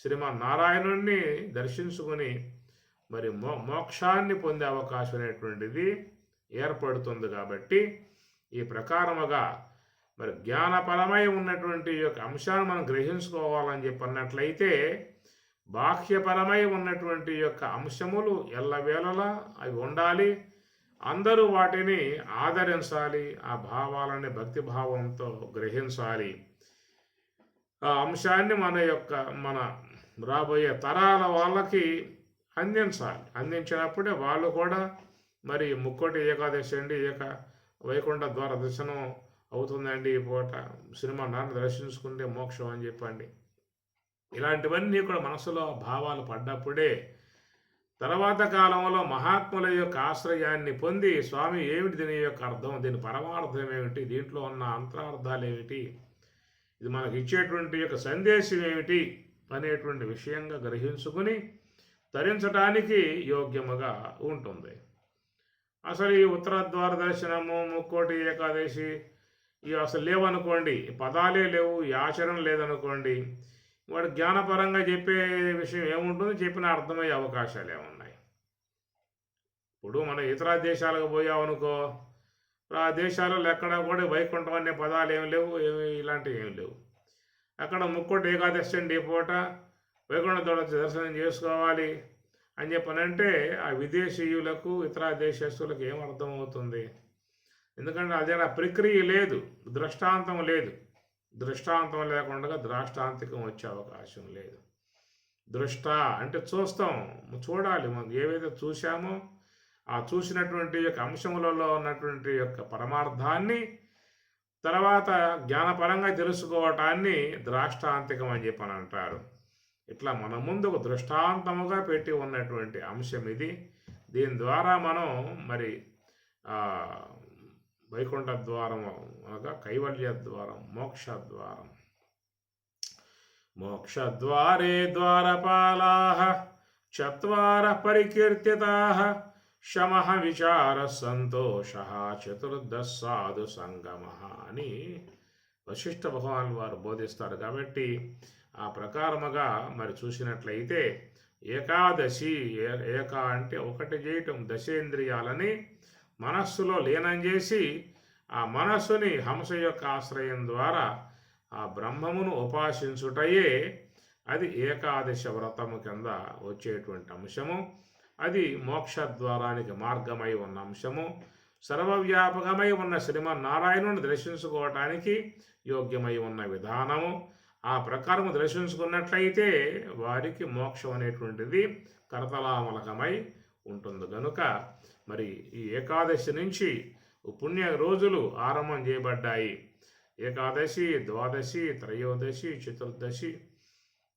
శ్రీమన్నారాయణుణ్ణి దర్శించుకొని మరి మోక్షాన్ని పొందే అవకాశం అనేటువంటిది ఏర్పడుతుంది. కాబట్టి ఈ ప్రకారముగా మరి జ్ఞానపరమై ఉన్నటువంటి యొక్క అంశాన్ని మనం గ్రహించుకోవాలని చెప్పన్నట్లయితే బాహ్యపరమై ఉన్నటువంటి యొక్క అంశములు ఎల్లవేళలా అవి ఉండాలి. అందరూ వాటిని ఆదరించాలి. ఆ భావాలని భక్తిభావంతో గ్రహించాలి. ఆ అంశాన్ని మన రాబోయే తరాల వాళ్ళకి అందించాలి. అందించినప్పుడే వాళ్ళు కూడా మరి ముక్కోటి ఏకాదశి అండి, వైకుంఠ ద్వార దర్శనం అవుతుందండి, ఈ పూట శ్రీమన్నారాయణ దర్శించుకుంటే మోక్షం అని చెప్పండి. ఇలాంటివన్నీ కూడా మనసులో భావాలు పడ్డప్పుడే తర్వాత కాలంలో మహాత్ముల యొక్క ఆశ్రయాన్ని పొంది స్వామి ఏమిటి దీని యొక్క అర్థం, దీని పరమార్థం ఏమిటి, దీంట్లో ఉన్న అంతరార్థాలు ఏమిటి, ఇది మనకి ఇచ్చేటువంటి యొక్క సందేశం ఏమిటి అనేటువంటి విషయంగా గ్రహించుకుని తరించడానికి యోగ్యముగా ఉంటుంది. అసలు ఈ ఉత్తర ద్వార దర్శనము, ముక్కోటి ఏకాదశి ఇవి అసలు లేవనుకోండి, పదాలే లేవు, ఈ ఆచరణ లేదనుకోండి, వాడు జ్ఞానపరంగా చెప్పే విషయం ఏముంటుంది, చెప్పిన అర్థమయ్యే అవకాశాలు ఏమున్నాయి? ఇప్పుడు మనం ఇతర దేశాలకు పోయామనుకో, ఆ దేశాలలో ఎక్కడ కూడా వైకుంఠం అనే పదాలు ఏమి లేవు, ఏమి ఇలాంటివి ఏమి లేవు. అక్కడ ముక్కోటి ఏకాదశి అండి ఈ పూట వైకుంఠ దర్శనం చేసుకోవాలి అని చెప్పనంటే ఆ విదేశీయులకు ఇతర దేశస్తులకు ఏం అర్థమవుతుంది? ఎందుకంటే అదే ప్రక్రియ లేదు, దృష్టాంతం లేదు. దృష్టాంతం లేకుండా ద్రాష్టాంతికం వచ్చే అవకాశం లేదు. దృష్ట అంటే చూస్తాం, చూడాలి. మనం ఏవైతే చూసామో ఆ చూసినటువంటి యొక్క అంశములలో ఉన్నటువంటి యొక్క పరమార్థాన్ని తర్వాత జ్ఞానపరంగా తెలుసుకోవటాన్ని ద్రాష్టాంతికం అని చెప్పని అంటారు. ఇట్లా మన ముందు ఒక దృష్టాంతముగా పెట్టి ఉన్నటువంటి అంశం ఇది. దీని ద్వారా మనం మరి వైకుంఠ ద్వారం అనగా కైవల్య ద్వారం, మోక్ష ద్వారం. మోక్షద్వారే ద్వారపాలాః చత్వారః పరికీర్తితాః శమః విచారః సంతోషః చతుర్దశ సాధు సంగమః అని వశిష్ఠ భగవాన్ వారు బోధిస్తారు. కాబట్టి ఆ ప్రకారముగా మరి చూసినట్లయితే ఏకాదశి, ఏక అంటే ఒకటి చేయటం, దశేంద్రియాలని మనస్సులో లీనం చేసి ఆ మనస్సుని హంస యొక్క ఆశ్రయం ద్వారా ఆ బ్రహ్మమును ఉపాసించుటయే అది ఏకాదశ వ్రతము కింద వచ్చేటువంటి అంశము. అది మోక్షద్వారానికి మార్గమై ఉన్న అంశము. సర్వవ్యాపకమై ఉన్న శ్రీమన్నారాయణుని దర్శించుకోవటానికి యోగ్యమై ఉన్న విధానము. ఆ ప్రకారము దర్శించుకున్నట్లయితే వారికి మోక్షం అనేటువంటిది కరతలామలకమై ఉంటుంది. కనుక మరి ఈ ఏకాదశి నుంచి పుణ్య రోజులు ఆరంభం చేయబడ్డాయి. ఏకాదశి, ద్వాదశి, త్రయోదశి, చతుర్దశి.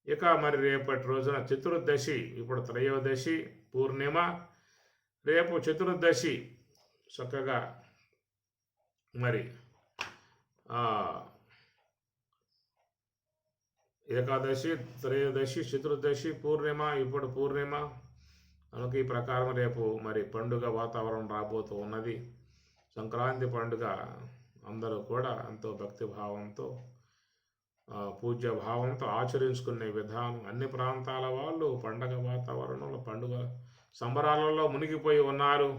ఇక మరి రేపటి రోజున చతుర్దశి, ఇప్పుడు త్రయోదశి పూర్ణిమ, రేపు చతుర్దశి. చక్కగా మరి ఏకాదశి, త్రయోదశి, చతుర్దశి, పూర్ణిమ, ఇప్పుడు పూర్ణిమ. మనకి ఈ ప్రకారం రేపు మరి పండుగ వాతావరణం రాబోతూ ఉన్నది. సంక్రాంతి పండుగ అందరూ కూడా ఎంతో భక్తిభావంతో పూజ్య భావంతో ఆచరించుకునే విధానం. అన్ని ప్రాంతాల వాళ్ళు పండగ వాతావరణంలో పండుగ సంబరాలలో మునిగిపోయి ఉన్నారు.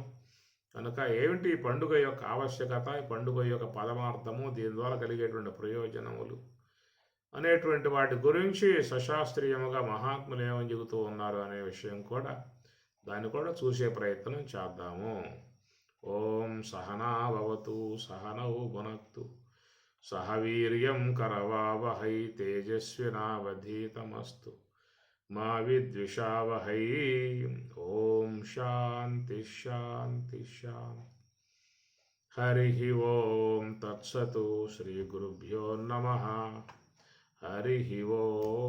కనుక ఏమిటి ఈ పండుగ యొక్క ఆవశ్యకత, ఈ పండుగ యొక్క పరమార్థము, దీని ద్వారా కలిగేటువంటి ప్రయోజనములు అనేటువంటి వాటి గురించి సశాస్త్రీయముగా మహాత్ములు ఏమని చెబుతూ ఉన్నారు అనే విషయం కూడా దాన్ని కూడా చూసే ప్రయత్నం చేద్దాము. ఓం సహనా భవతు సహనౌ భునక్తు సహ వీర్యం కరవావహై తేజస్వినావధీతమస్తు మా విద్విషావహై. ఓం శాంతి శాంతి శాంతి. హరి ఓం తత్సతు. శ్రీ గురుభ్యో నమః. హరి ఓం.